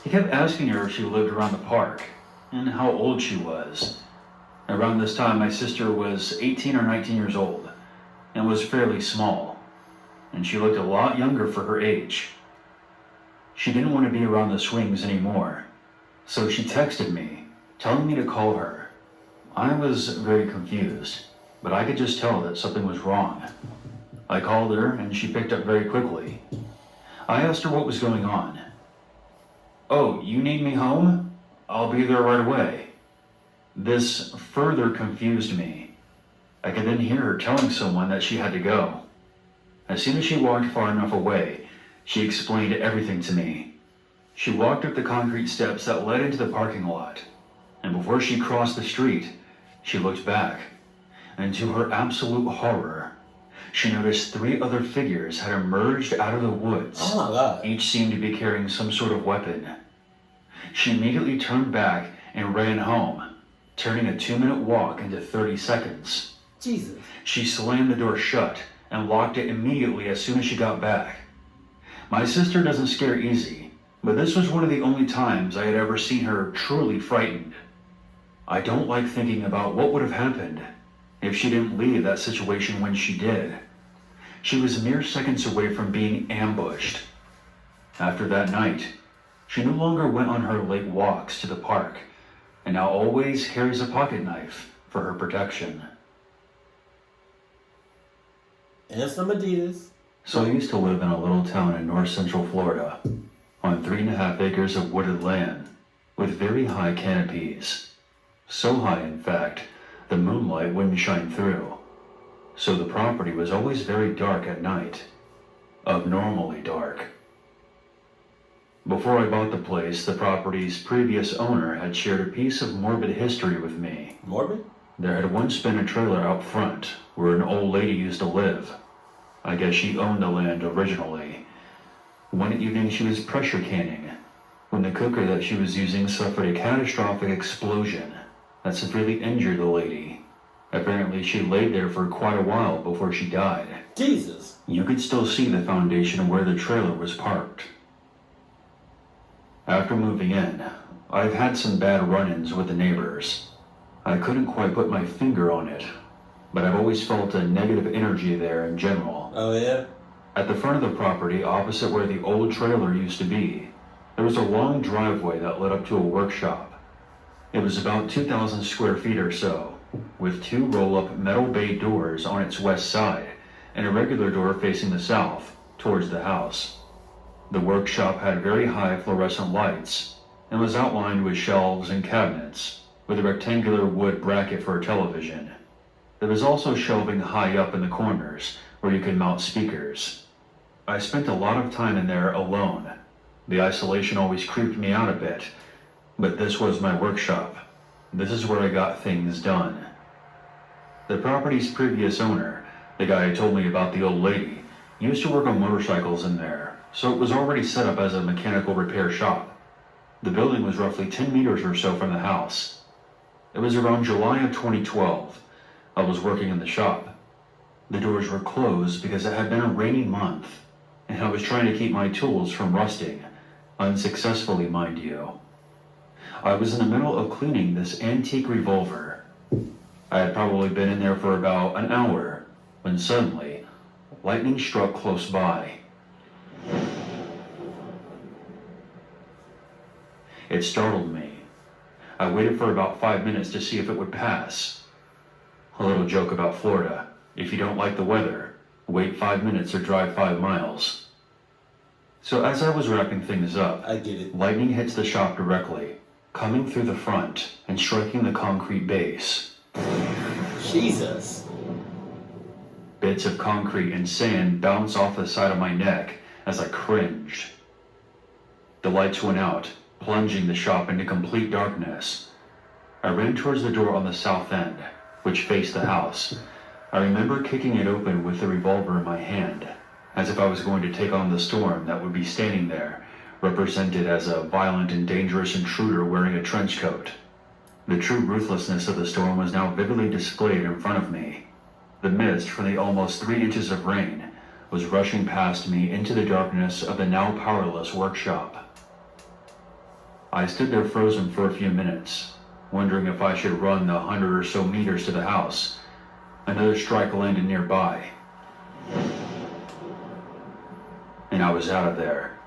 He kept asking her if she lived around the park and how old she was. Around this time, my sister was 18 or 19 years old and was fairly small, and she looked a lot younger for her age. She didn't want to be around the swings anymore, so she texted me, telling me to call her. I was very confused, but I could just tell that something was wrong. I called her, and she picked up very quickly. I asked her what was going on. "Oh, you need me home? I'll be there right away." This further confused me. I could then hear her telling someone that she had to go. As soon as she walked far enough away, she explained everything to me. She walked up the concrete steps that led into the parking lot, and before she crossed the street, she looked back, and to her absolute horror, she noticed 3 other figures had emerged out of the woods. Oh my God. Each seemed to be carrying some sort of weapon. She immediately turned back and ran home, turning a 2-minute walk into 30 seconds. Jesus. She slammed the door shut and locked it immediately as soon as she got back. My sister doesn't scare easy, but this was one of the only times I had ever seen her truly frightened. I don't like thinking about what would have happened if she didn't leave that situation when she did. She was mere seconds away from being ambushed. After that night, she no longer went on her late walks to the park, and now always carries a pocket knife for her protection. And some Adidas. So I used to live in a little town in north central Florida, on 3.5 acres of wooded land, with very high canopies. So high, in fact, the moonlight wouldn't shine through. So the property was always very dark at night. Abnormally dark. Before I bought the place, the property's previous owner had shared a piece of morbid history with me. Morbid? There had once been a trailer out front where an old lady used to live. I guess she owned the land originally. One evening she was pressure canning when the cooker that she was using suffered a catastrophic explosion that severely injured the lady. Apparently she laid there for quite a while before she died. Jesus. You could still see the foundation where the trailer was parked. After moving in, I've had some bad run-ins with the neighbors. I couldn't quite put my finger on it, but I've always felt a negative energy there in general. Oh yeah? At the front of the property, opposite where the old trailer used to be, there was a long driveway that led up to a workshop. It was about 2,000 square feet or so, with 2 roll-up metal bay doors on its west side, and a regular door facing the south, towards the house. The workshop had very high fluorescent lights, and was outlined with shelves and cabinets, with a rectangular wood bracket for a television. There was also shelving high up in the corners, where you could mount speakers. I spent a lot of time in there alone. The isolation always creeped me out a bit, but this was my workshop. This is where I got things done. The property's previous owner, the guy who told me about the old lady, used to work on motorcycles in there, so it was already set up as a mechanical repair shop. The building was roughly 10 meters or so from the house. It was around July of 2012. I was working in the shop. The doors were closed because it had been a rainy month, and I was trying to keep my tools from rusting, unsuccessfully, mind you. I was in the middle of cleaning this antique revolver. I had probably been in there for about an hour, when suddenly, lightning struck close by. It startled me. I waited for about 5 minutes to see if it would pass. A little joke about Florida. If you don't like the weather, wait 5 minutes or drive 5 miles. So as I was wrapping things up, I get it. lightning hits the shop directly, coming through the front and striking the concrete base. Jesus. Bits of concrete and sand bounced off the side of my neck as I cringed. The lights went out, plunging the shop into complete darkness. I ran towards the door on the south end, which faced the house. I remember kicking it open with the revolver in my hand, as if I was going to take on the storm that would be standing there, represented as a violent and dangerous intruder wearing a trench coat. The true ruthlessness of the storm was now vividly displayed in front of me. The mist from the almost 3 inches of rain was rushing past me into the darkness of the now powerless workshop. I stood there frozen for a few minutes, wondering if I should run the 100 or so meters to the house. Another strike landed nearby, and I was out of there.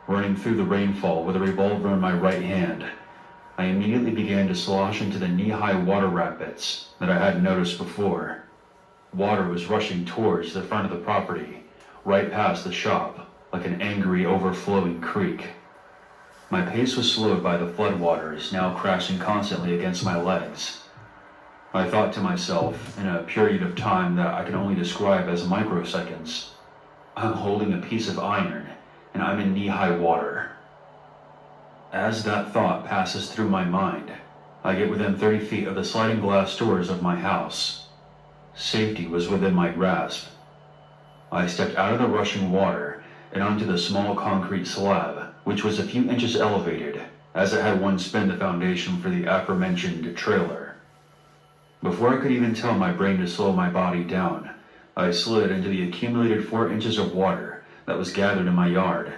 Running through the rainfall with a revolver in my right hand, I immediately began to slosh into the knee-high water rapids that I hadn't noticed before. Water was rushing towards the front of the property, right past the shop, like an angry, overflowing creek. My pace was slowed by the floodwaters now crashing constantly against my legs. I thought to myself, in a period of time that I can only describe as microseconds, I'm holding a piece of iron, and I'm in knee-high water. As that thought passes through my mind, I get within 30 feet of the sliding glass doors of my house. Safety was within my grasp. I stepped out of the rushing water and onto the small concrete slab, which was a few inches elevated, as it had once been the foundation for the aforementioned trailer. Before I could even tell my brain to slow my body down, I slid into the accumulated 4 inches of water that was gathered in my yard.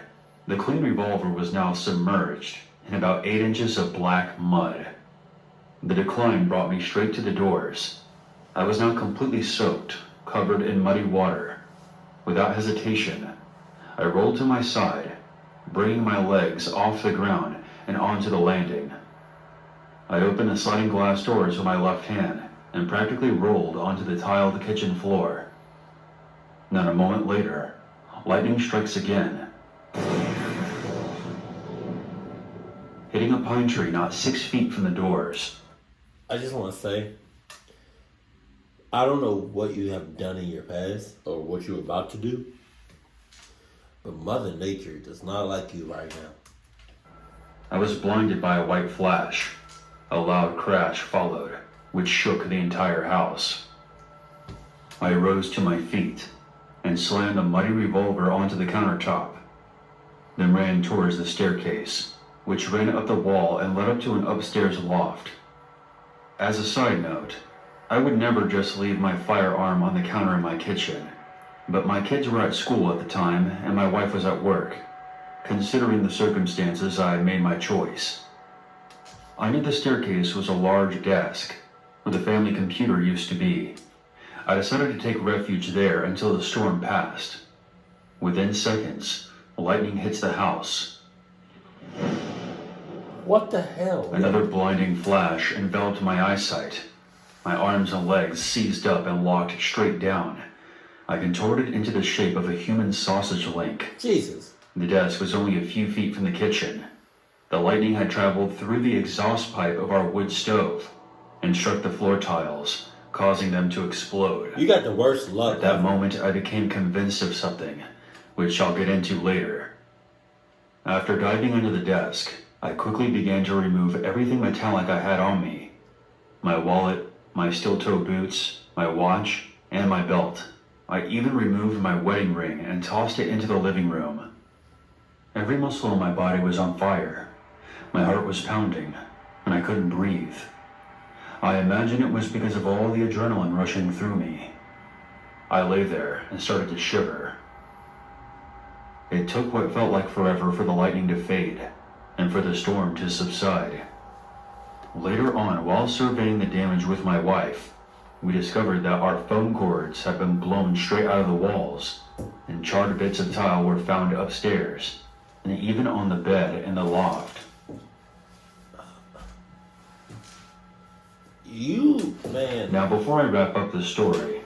The clean revolver was now submerged in about 8 inches of black mud. The decline brought me straight to the doors. I was now completely soaked, covered in muddy water. Without hesitation, I rolled to my side, bringing my legs off the ground and onto the landing. I opened the sliding glass doors with my left hand and practically rolled onto the tiled kitchen floor. Not a moment later, lightning strikes again, hitting a pine tree not 6 feet from the doors. I just want to say, I don't know what you have done in your past or what you're about to do, but Mother Nature does not like you right now. I was blinded by a white flash. A loud crash followed, which shook the entire house. I rose to my feet and slammed the muddy revolver onto the countertop, then ran towards the staircase, which ran up the wall and led up to an upstairs loft. As a side note, I would never just leave my firearm on the counter in my kitchen, but my kids were at school at the time and my wife was at work. Considering the circumstances, I made my choice. Under the staircase was a large desk, where the family computer used to be. I decided to take refuge there until the storm passed. Within seconds, lightning hits the house. What the hell? Another blinding flash enveloped my eyesight. My arms and legs seized up and locked straight down. I contorted into the shape of a human sausage link. Jesus. The desk was only a few feet from the kitchen. The lightning had traveled through the exhaust pipe of our wood stove and struck the floor tiles, causing them to explode. You got the worst luck. At that moment, I became convinced of something, which I'll get into later. After diving under the desk, I quickly began to remove everything metallic I had on me. My wallet, my steel-toe boots, my watch, and my belt. I even removed my wedding ring and tossed it into the living room. Every muscle in my body was on fire. My heart was pounding, and I couldn't breathe. I imagine it was because of all the adrenaline rushing through me. I lay there and started to shiver. It took what felt like forever for the lightning to fade, and for the storm to subside. Later on, while surveying the damage with my wife, we discovered that our phone cords had been blown straight out of the walls, and charred bits of tile were found upstairs, and even on the bed in the loft. Man. Now, before I wrap up the story,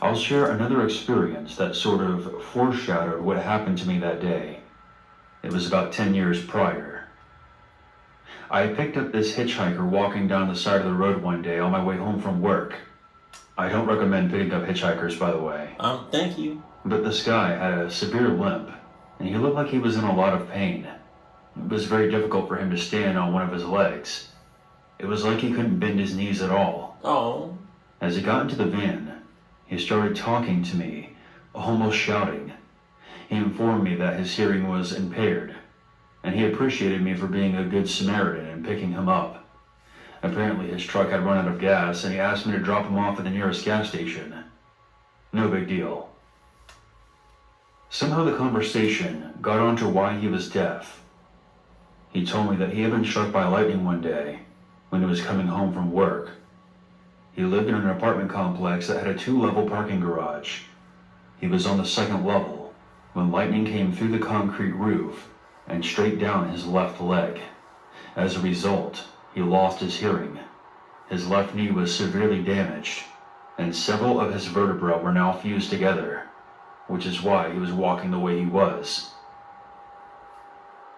I'll share another experience that sort of foreshadowed what happened to me that day. It was about 10 years prior. I picked up this hitchhiker walking down the side of the road one day on my way home from work. I don't recommend picking up hitchhikers, by the way. Thank you. But this guy had a severe limp, and he looked like he was in a lot of pain. It was very difficult for him to stand on one of his legs. It was like he couldn't bend his knees at all. Oh. As he got into the van, he started talking to me, almost shouting. He informed me that his hearing was impaired, and he appreciated me for being a good Samaritan and picking him up. Apparently his truck had run out of gas, and he asked me to drop him off at the nearest gas station. No big deal. Somehow the conversation got onto why he was deaf. He told me that he had been struck by lightning one day when he was coming home from work. He lived in an apartment complex that had a 2-level parking garage. He was on the 2nd level when lightning came through the concrete roof and straight down his left leg. As a result, he lost his hearing. His left knee was severely damaged, and several of his vertebrae were now fused together, which is why he was walking the way he was.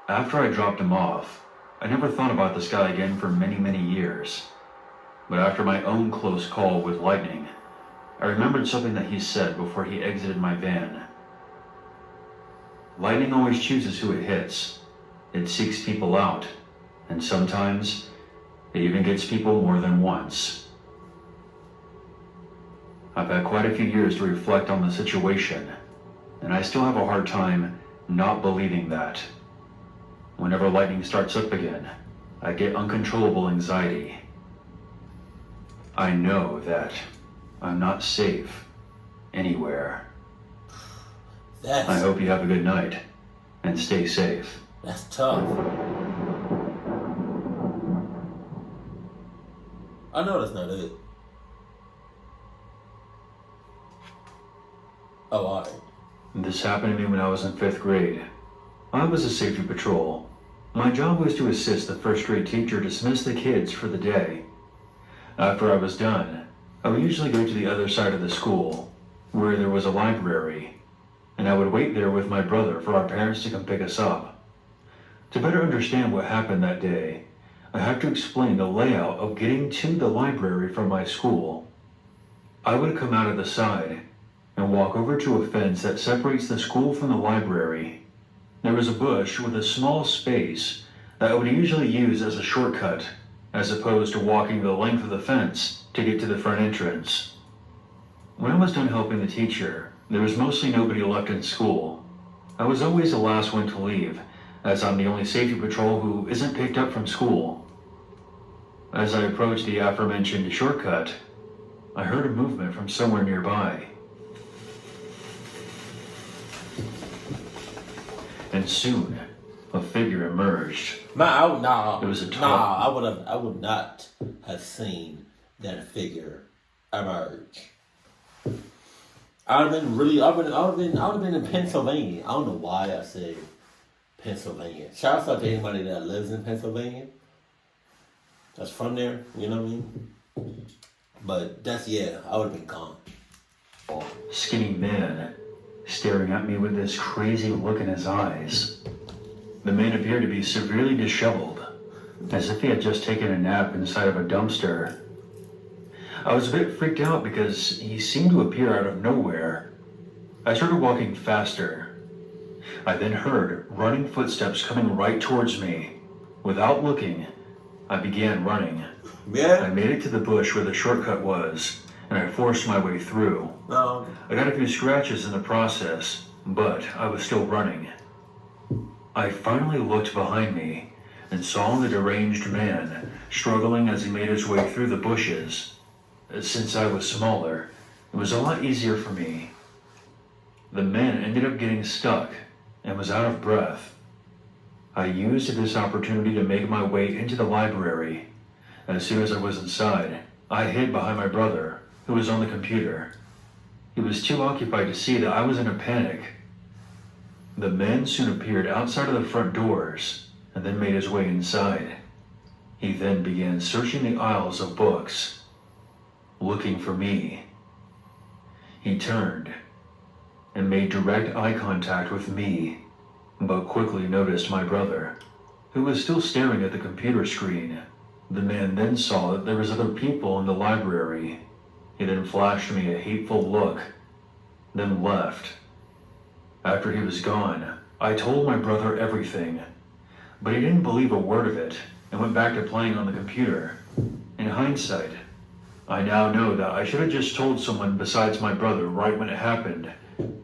After I dropped him off, I never thought about this guy again for many, many years. But after my own close call with lightning, I remembered something that he said before he exited my van. Lightning always chooses who it hits. It seeks people out, and sometimes it even gets people more than once. I've had quite a few years to reflect on the situation, and I still have a hard time not believing that. Whenever lightning starts up again, I get uncontrollable anxiety. I know that I'm not safe anywhere. I hope you have a good night and stay safe. That's tough. I know that's not it. Oh, alright. This happened to me when I was in 5th grade. I was a safety patrol. My job was to assist the first grade teacher dismiss the kids for the day. After I was done, I would usually go to the other side of the school, where there was a library, and I would wait there with my brother for our parents to come pick us up. To better understand what happened that day, I have to explain the layout of getting to the library from my school. I would come out of the side and walk over to a fence that separates the school from the library. There was a bush with a small space that I would usually use as a shortcut, as opposed to walking the length of the fence to get to the front entrance. When I was done helping the teacher, there was mostly nobody left in school. I was always the last one to leave, as I'm the only safety patrol who isn't picked up from school. As I approached the aforementioned shortcut, I heard a movement from somewhere nearby. And soon, a figure emerged. It was a tall... I would not have seen that figure emerge. I would have been in Pennsylvania. I don't know why I said Pennsylvania. Shout out to anybody that lives in Pennsylvania. That's from there, you know what I mean? But I would have been gone. Skinny man staring at me with this crazy look in his eyes. The man appeared to be severely disheveled, as if he had just taken a nap inside of a dumpster. I was a bit freaked out because he seemed to appear out of nowhere. I started walking faster. I then heard running footsteps coming right towards me. Without looking, I began running. I made it to the bush where the shortcut was, and I forced my way through. I got a few scratches in the process, but I was still running. I finally looked behind me and saw the deranged man struggling as he made his way through the bushes. Since I was smaller, it was a lot easier for me. The man ended up getting stuck and was out of breath. I used this opportunity to make my way into the library. As soon as I was inside, I hid behind my brother, who was on the computer. He was too occupied to see that I was in a panic. The man soon appeared outside of the front doors and then made his way inside. He then began searching the aisles of books, looking for me. He turned and made direct eye contact with me, but quickly noticed my brother, who was still staring at the computer screen. The man then saw that there was other people in the library, He then flashed me a hateful look, then left. After he was gone, I told my brother everything, but he didn't believe a word of it and went back to playing on the computer. In hindsight, I now know that I should have just told someone besides my brother right when it happened,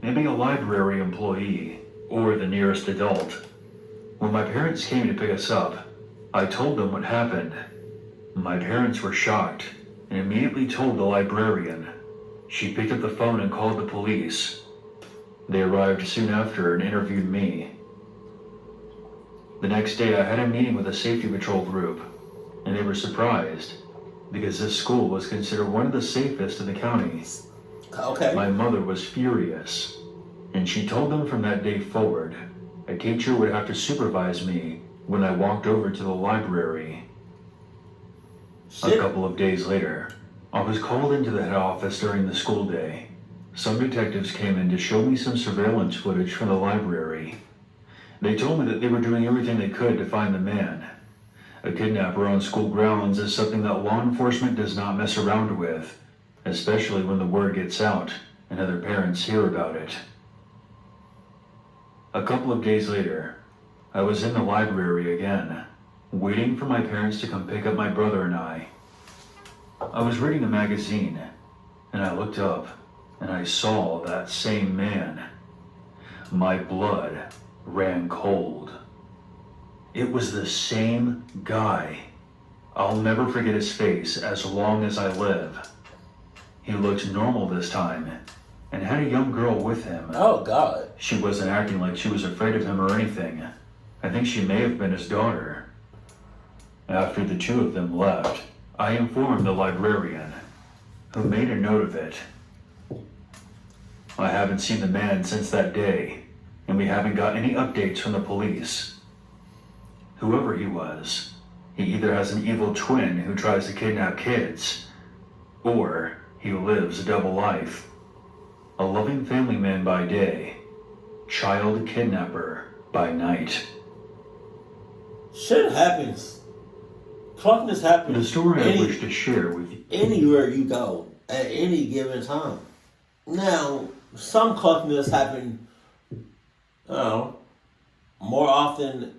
maybe a library employee or the nearest adult. When my parents came to pick us up, I told them what happened. My parents were shocked and immediately told the librarian. She picked up the phone and called the police. They arrived soon after and interviewed me. The next day I had a meeting with a safety patrol group, and they were surprised because this school was considered one of the safest in the county. Okay. My mother was furious, and she told them from that day forward, a teacher would have to supervise me when I walked over to the library. Shit. A couple of days later, I was called into the head office during the school day. Some detectives came in to show me some surveillance footage from the library. They told me that they were doing everything they could to find the man. A kidnapper on school grounds is something that law enforcement does not mess around with, especially when the word gets out and other parents hear about it. A couple of days later, I was in the library again, waiting for my parents to come pick up my brother and I. I was reading a magazine, and I looked up, and I saw that same man. My blood ran cold. It was the same guy. I'll never forget his face as long as I live. He looked normal this time, and had a young girl with him. Oh, God. She wasn't acting like she was afraid of him or anything. I think she may have been his daughter. After the two of them left, I informed the librarian, who made a note of it. I haven't seen the man since that day, and we haven't got any updates from the police. Whoever he was, he either has an evil twin who tries to kidnap kids, or he lives a double life. A loving family man by day, child kidnapper by night. Shit happens. Cluckness happens. The story I wish to share with you. Anywhere you go at any given time. Now, some cluckness happen, more often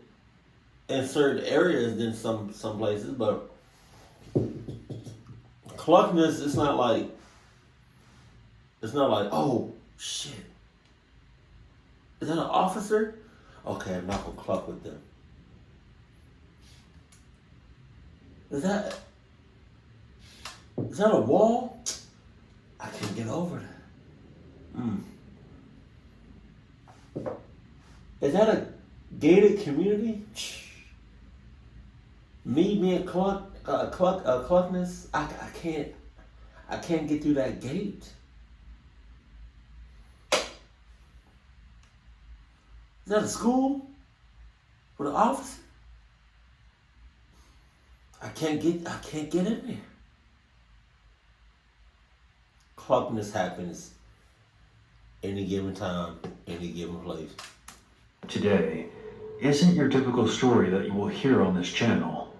in certain areas than some places, but cluckness it's not like, oh shit, is that an officer? Okay, I'm not gonna cluck with them. Is that a wall? I can't get over that. Is that a gated community? Me and cluckness. I can't get through that gate. Is that a school with an officer? I can't get in there. Cluckness happens any given time, any given place. Today isn't your typical story that you will hear on this channel.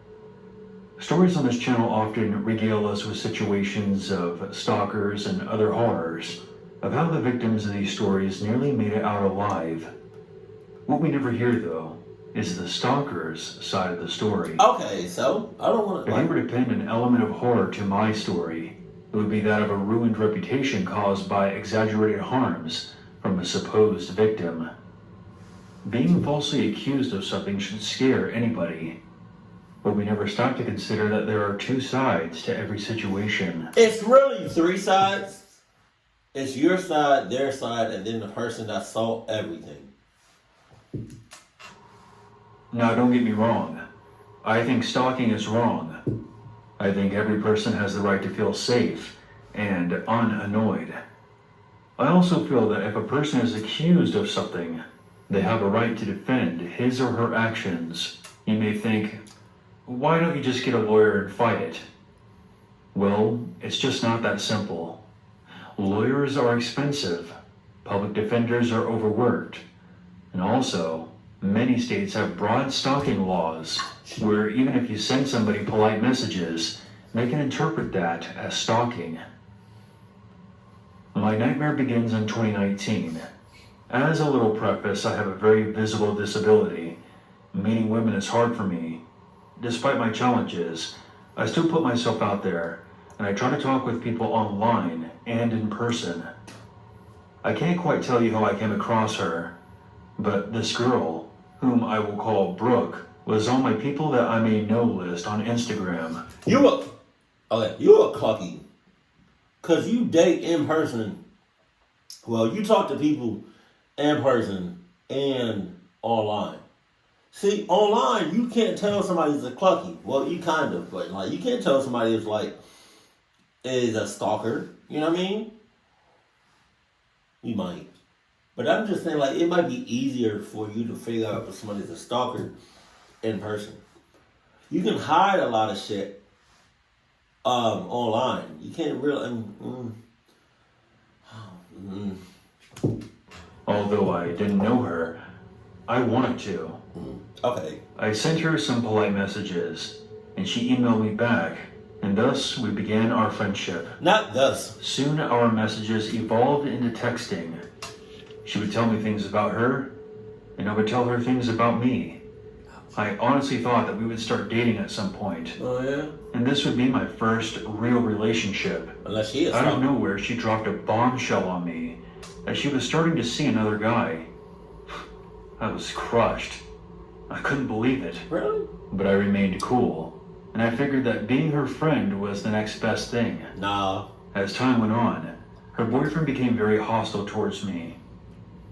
Stories on this channel often regale us with situations of stalkers and other horrors, of how the victims in these stories nearly made it out alive. What we never hear, though, is the stalker's side of the story. Okay, so I don't want to. If you were to pin an element of horror to my story, it would be that of a ruined reputation caused by exaggerated harms from a supposed victim. Being falsely accused of something should scare anybody, but we never stop to consider that there are two sides to every situation. It's really three sides. It's your side, their side, and then the person that saw everything. Now, don't get me wrong. I think stalking is wrong. I think every person has the right to feel safe and unannoyed. I also feel that if a person is accused of something, they have a right to defend his or her actions. You may think, why don't you just get a lawyer and fight it? Well, it's just not that simple. Lawyers are expensive, public defenders are overworked, and also, many states have broad stalking laws where even if you send somebody polite messages, they can interpret that as stalking. My nightmare begins in 2019. As a little preface, I have a very visible disability. Meeting women is hard for me. Despite my challenges, I still put myself out there, and I try to talk with people online and in person. I can't quite tell you how I came across her, but this girl, whom I will call Brooke, was on my people that I may know list on Instagram. You a clucky. Cause you date in person. Well, you talk to people in person and online. See, online you can't tell somebody's a clucky. Well, you kind of, but like you can't tell somebody is a stalker. You know what I mean? You might. But I'm just saying, like, it might be easier for you to figure out if somebody's a stalker in person. You can hide a lot of shit online. You can't really. Although I didn't know her, I wanted to. Okay. I sent her some polite messages, and she emailed me back, and thus we began our friendship. Not thus. Soon our messages evolved into texting. She would tell me things about her, and I would tell her things about me. I honestly thought that we would start dating at some point. Oh, yeah? And this would be my first real relationship. Unless she is. Out of nowhere, she dropped a bombshell on me that she was starting to see another guy. I was crushed. I couldn't believe it. Really? But I remained cool, and I figured that being her friend was the next best thing. Nah. As time went on, her boyfriend became very hostile towards me,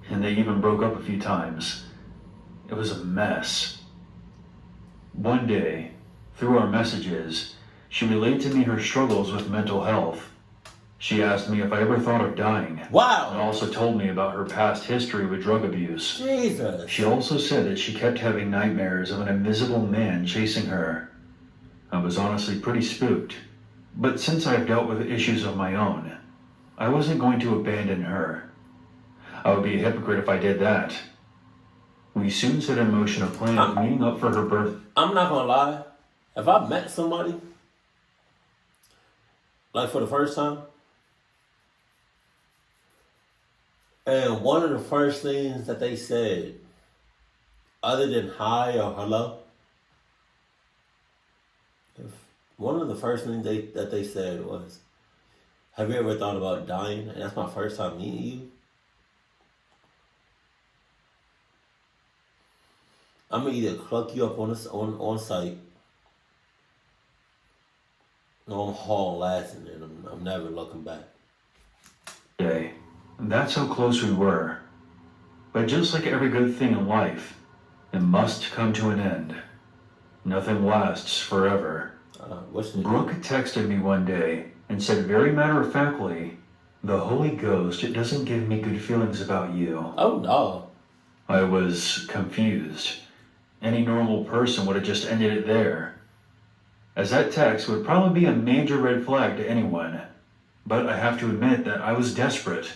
and they even broke up a few times. It was a mess. One day, through our messages, she relayed to me her struggles with mental health. She asked me if I ever thought of dying. Wow. And also told me about her past history with drug abuse. Jesus. She also said that she kept having nightmares of an invisible man chasing her. I was honestly pretty spooked. But since I've dealt with issues of my own, I wasn't going to abandon her. I would be a hypocrite if I did that. We soon set in motion a plan of meeting up for her birth. I'm not gonna lie. If I met somebody, like for the first time, and one of the first things that they said, other than hi or hello, one of the first things that they said was, "Have you ever thought about dying?" And that's my first time meeting you. I'm gonna either cluck you up on site, or I'm haul assing and I'm never looking back. Day. That's how close we were. But just like every good thing in life, it must come to an end. Nothing lasts forever. Brooke texted me one day and said very matter-of-factly, "The Holy Ghost doesn't give me good feelings about you." Oh no. I was confused. Any normal person would have just ended it there, as that text would probably be a major red flag to anyone. But I have to admit that I was desperate.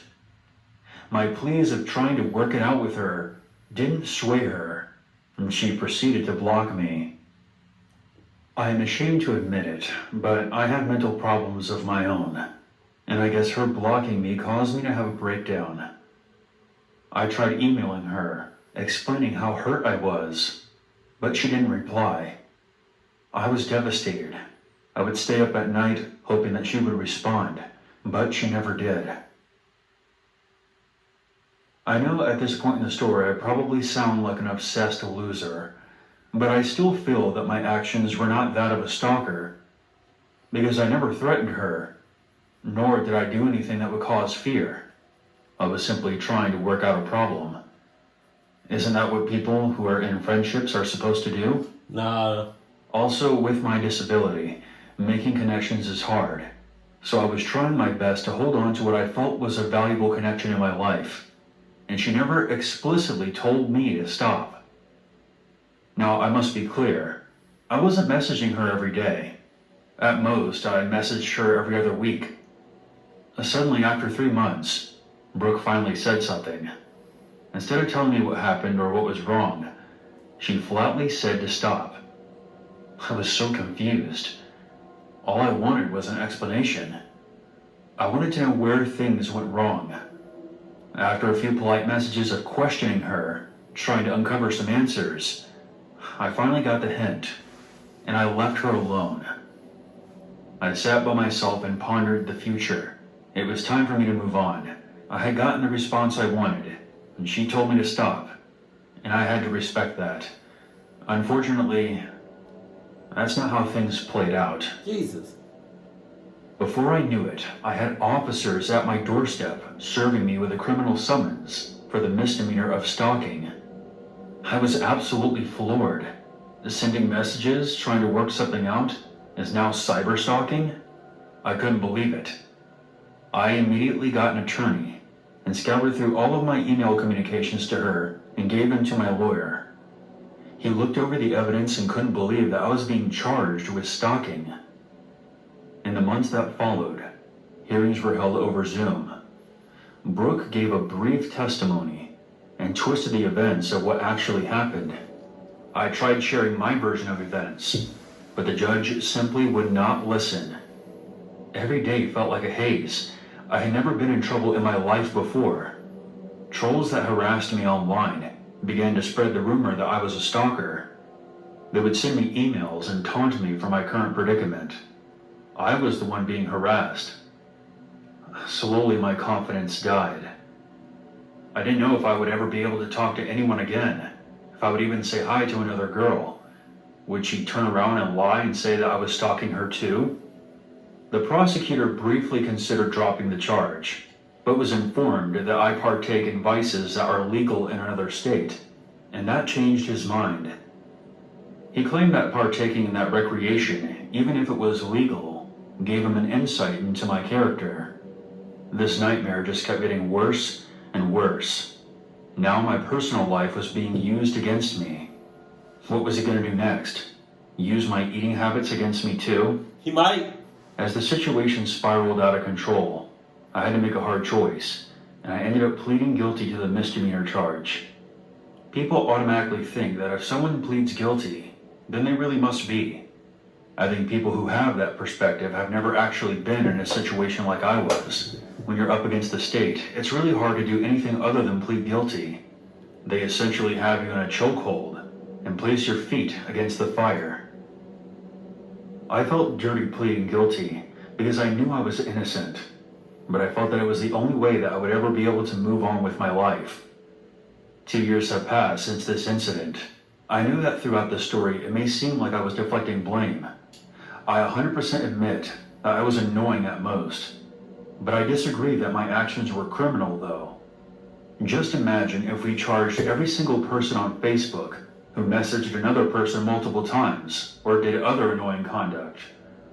My pleas of trying to work it out with her didn't sway her, and she proceeded to block me. I am ashamed to admit it, but I have mental problems of my own, and I guess her blocking me caused me to have a breakdown. I tried emailing her, explaining how hurt I was, but she didn't reply. I was devastated. I would stay up at night hoping that she would respond, but she never did. I know at this point in the story I probably sound like an obsessed loser, but I still feel that my actions were not that of a stalker, because I never threatened her, nor did I do anything that would cause fear. I was simply trying to work out a problem. Isn't that what people who are in friendships are supposed to do? Nah. Also, with my disability, making connections is hard, so I was trying my best to hold on to what I felt was a valuable connection in my life, and she never explicitly told me to stop. Now, I must be clear, I wasn't messaging her every day. At most, I messaged her every other week. Suddenly, after 3 months, Brooke finally said something. Instead of telling me what happened or what was wrong, she flatly said to stop. I was so confused. All I wanted was an explanation. I wanted to know where things went wrong. After a few polite messages of questioning her, trying to uncover some answers, I finally got the hint, and I left her alone. I sat by myself and pondered the future. It was time for me to move on. I had gotten the response I wanted, and she told me to stop, and I had to respect that. Unfortunately, that's not how things played out. Jesus. Before I knew it, I had officers at my doorstep serving me with a criminal summons for the misdemeanor of stalking. I was absolutely floored. Sending messages, trying to work something out, is now cyber stalking? I couldn't believe it. I immediately got an attorney and scoured through all of my email communications to her and gave them to my lawyer. He looked over the evidence and couldn't believe that I was being charged with stalking. In the months that followed, hearings were held over Zoom. Brooke gave a brief testimony and twisted the events of what actually happened. I tried sharing my version of events, but the judge simply would not listen. Every day felt like a haze. I had never been in trouble in my life before. Trolls that harassed me online began to spread the rumor that I was a stalker. They would send me emails and taunt me for my current predicament. I was the one being harassed. Slowly, my confidence died. I didn't know if I would ever be able to talk to anyone again, if I would even say hi to another girl. Would she turn around and lie and say that I was stalking her too? The prosecutor briefly considered dropping the charge, but was informed that I partake in vices that are legal in another state, and that changed his mind. He claimed that partaking in that recreation, even if it was legal, gave him an insight into my character. This nightmare just kept getting worse and worse. Now my personal life was being used against me. What was he going to do next? Use my eating habits against me too? He might. As the situation spiraled out of control, I had to make a hard choice, and I ended up pleading guilty to the misdemeanor charge. People automatically think that if someone pleads guilty, then they really must be. I think people who have that perspective have never actually been in a situation like I was. When you're up against the state, it's really hard to do anything other than plead guilty. They essentially have you in a chokehold and place your feet against the fire. I felt dirty pleading guilty because I knew I was innocent, but I felt that it was the only way that I would ever be able to move on with my life. 2 years have passed since this incident. I knew that throughout the story it may seem like I was deflecting blame. I 100% admit that I was annoying at most, but I disagree that my actions were criminal though. Just imagine if we charged every single person on Facebook who messaged another person multiple times or did other annoying conduct.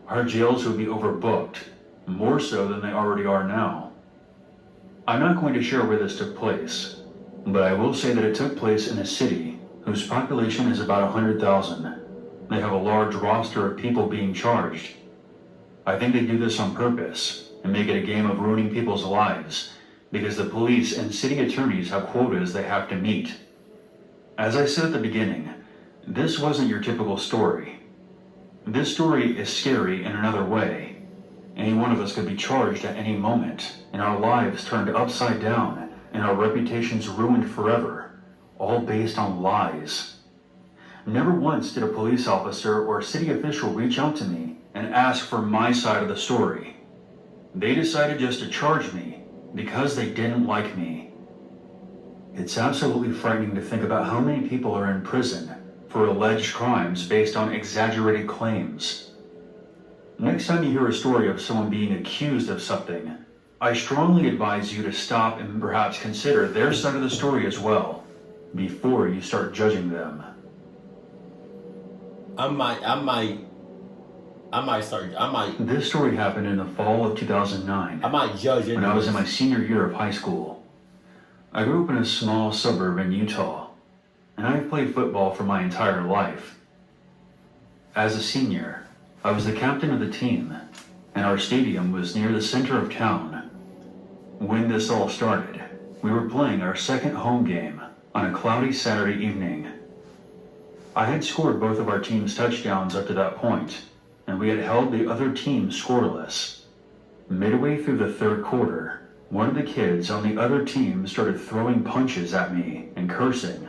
Our jails would be overbooked, more so than they already are now. I'm not going to share where this took place, but I will say that it took place in a city whose population is about 100,000. They have a large roster of people being charged. I think they do this on purpose and make it a game of ruining people's lives because the police and city attorneys have quotas they have to meet. As I said at the beginning, this wasn't your typical story. This story is scary in another way. Any one of us could be charged at any moment, and our lives turned upside down, and our reputations ruined forever, all based on lies. Never once did a police officer or city official reach out to me and ask for my side of the story. They decided just to charge me because they didn't like me. It's absolutely frightening to think about how many people are in prison for alleged crimes based on exaggerated claims. Next time you hear a story of someone being accused of something, I strongly advise you to stop and perhaps consider their side of the story as well, before you start judging them. This story happened in the fall of 2009. I might judge it when I was in my senior year of high school. I grew up in a small suburb in Utah, and I've played football for my entire life. As a senior, I was the captain of the team, and our stadium was near the center of town. When this all started, we were playing our second home game on a cloudy Saturday evening. I had scored both of our team's touchdowns up to that point, and we had held the other team scoreless. Midway through the third quarter, one of the kids on the other team started throwing punches at me and cursing.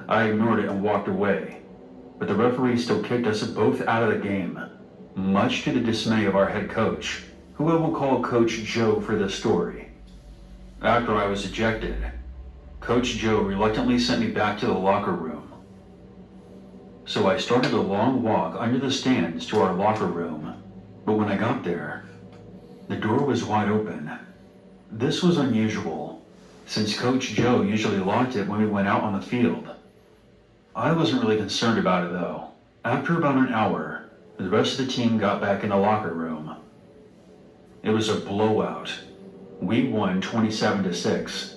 I ignored it and walked away, but the referee still kicked us both out of the game, much to the dismay of our head coach, who I will call Coach Joe for this story. After I was ejected, Coach Joe reluctantly sent me back to the locker room. So I started a long walk under the stands to our locker room, but when I got there, the door was wide open. This was unusual, since Coach Joe usually locked it when we went out on the field. I wasn't really concerned about it though. After about an hour, the rest of the team got back in the locker room. It was a blowout. We won 27-6.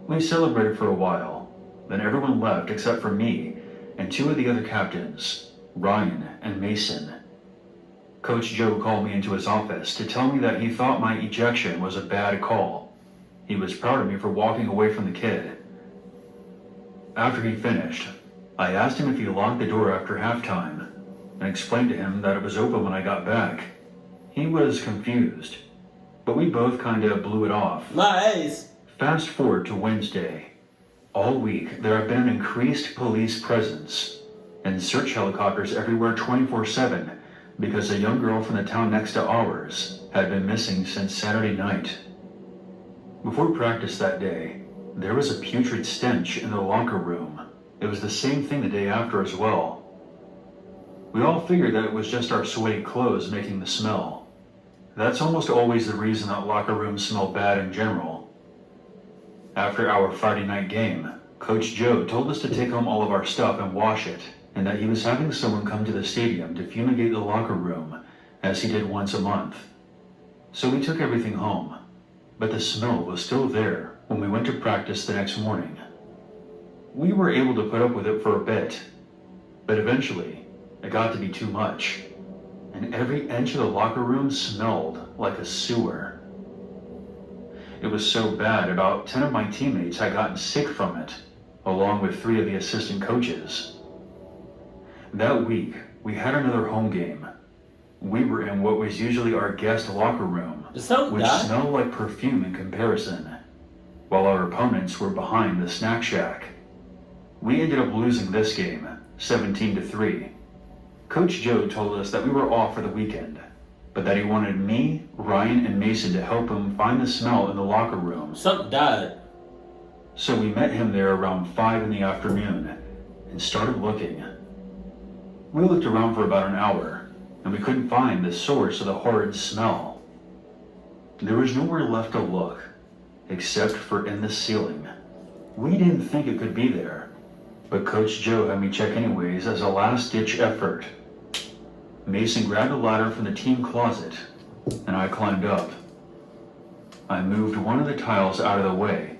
We celebrated for a while, then everyone left except for me and two of the other captains, Ryan and Mason. Coach Joe called me into his office to tell me that he thought my ejection was a bad call. He was proud of me for walking away from the kid. After he finished, I asked him if he locked the door after halftime and explained to him that it was open when I got back. He was confused, but we both kinda blew it off. Nice. Fast forward to Wednesday. All week, there have been an increased police presence and search helicopters everywhere 24/7 because a young girl from the town next to ours had been missing since Saturday night. Before practice that day, there was a putrid stench in the locker room. It was the same thing the day after as well. We all figured that it was just our sweaty clothes making the smell. That's almost always the reason that locker rooms smell bad in general. After our Friday night game, Coach Joe told us to take home all of our stuff and wash it, and that he was having someone come to the stadium to fumigate the locker room, as he did once a month. So we took everything home, but the smell was still there when we went to practice the next morning. We were able to put up with it for a bit, but eventually it got to be too much, and every inch of the locker room smelled like a sewer. It was so bad, about 10 of my teammates had gotten sick from it, along with 3 of the assistant coaches. That week, we had another home game. We were in what was usually our guest locker room, which smelled like perfume in comparison, while our opponents were behind the snack shack. We ended up losing this game, 17-3. Coach Joe told us that we were off for the weekend, but that he wanted me, Ryan, and Mason to help him find the smell in the locker room. Something died. So we met him there around 5 in the afternoon and started looking. We looked around for about an hour, and we couldn't find the source of the horrid smell. There was nowhere left to look, except for in the ceiling. We didn't think it could be there, but Coach Joe had me check anyways as a last-ditch effort. Mason grabbed a ladder from the team closet, and I climbed up. I moved one of the tiles out of the way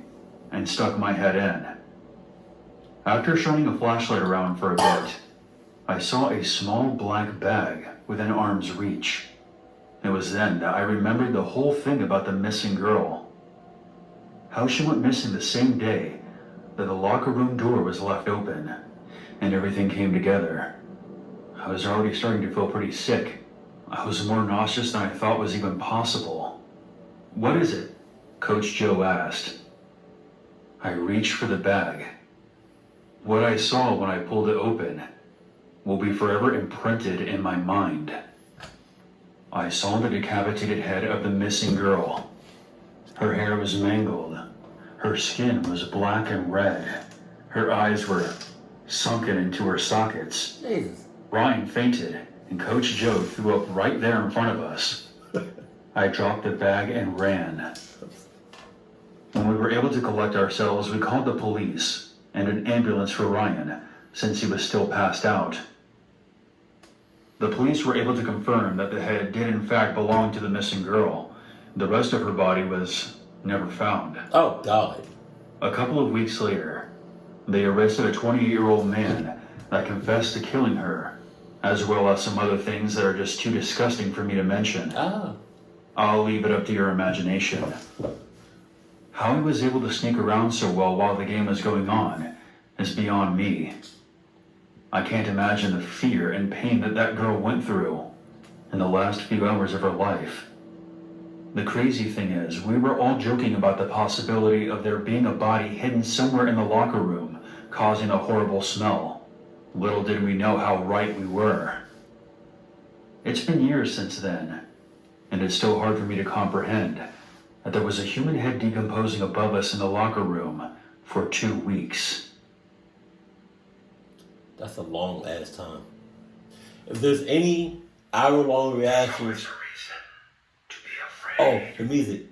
and stuck my head in. After shining a flashlight around for a bit, I saw a small black bag within arm's reach. It was then that I remembered the whole thing about the missing girl. How she went missing the same day that the locker room door was left open, and everything came together. I was already starting to feel pretty sick. I was more nauseous than I thought was even possible. "What is it?" Coach Joe asked. I reached for the bag. What I saw when I pulled it open will be forever imprinted in my mind. I saw the decapitated head of the missing girl. Her hair was mangled. Her skin was black and red. Her eyes were sunken into her sockets. Jesus. Ryan fainted, and Coach Joe threw up right there in front of us. I dropped the bag and ran. When we were able to collect ourselves, we called the police and an ambulance for Ryan, since he was still passed out. The police were able to confirm that the head did in fact belong to the missing girl. The rest of her body was never found. Oh, God. A couple of weeks later, they arrested a 28-year-old man that confessed to killing her, as well as some other things that are just too disgusting for me to mention. Oh. I'll leave it up to your imagination. How he was able to sneak around so well while the game was going on is beyond me. I can't imagine the fear and pain that that girl went through in the last few hours of her life. The crazy thing is, we were all joking about the possibility of there being a body hidden somewhere in the locker room, causing a horrible smell. Little did we know how right we were. It's been years since then, and it's still hard for me to comprehend that there was a human head decomposing above us in the locker room for 2 weeks. That's a long ass time. If there's any hour-long reactions, oh, the music.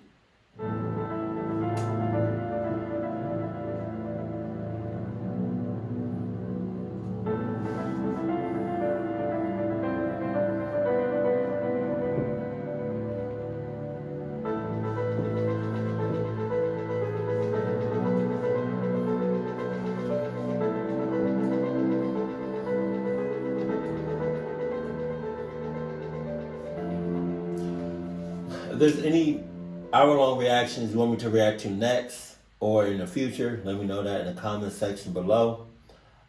If there's any hour-long reactions you want me to react to next or in the future, let me know that in the comment section below.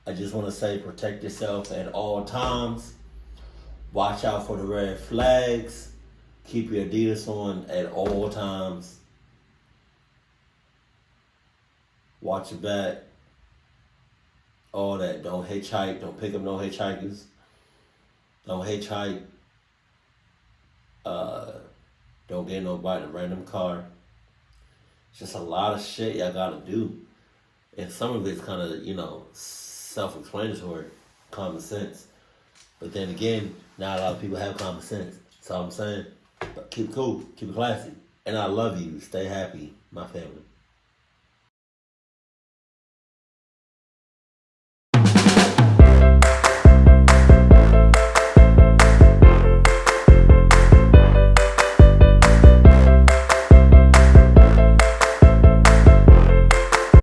I just want to say protect yourself at all times. Watch out for the red flags. Keep your Adidas on at all times. Watch your back. All that. Don't hitchhike. Don't pick up no hitchhikers. Don't hitchhike. Don't get nobody in a random car. It's just a lot of shit y'all gotta do. And some of it's kind of, self-explanatory, common sense. But then again, not a lot of people have common sense. That's all I'm saying. But keep it cool, keep it classy. And I love you. Stay happy, my family.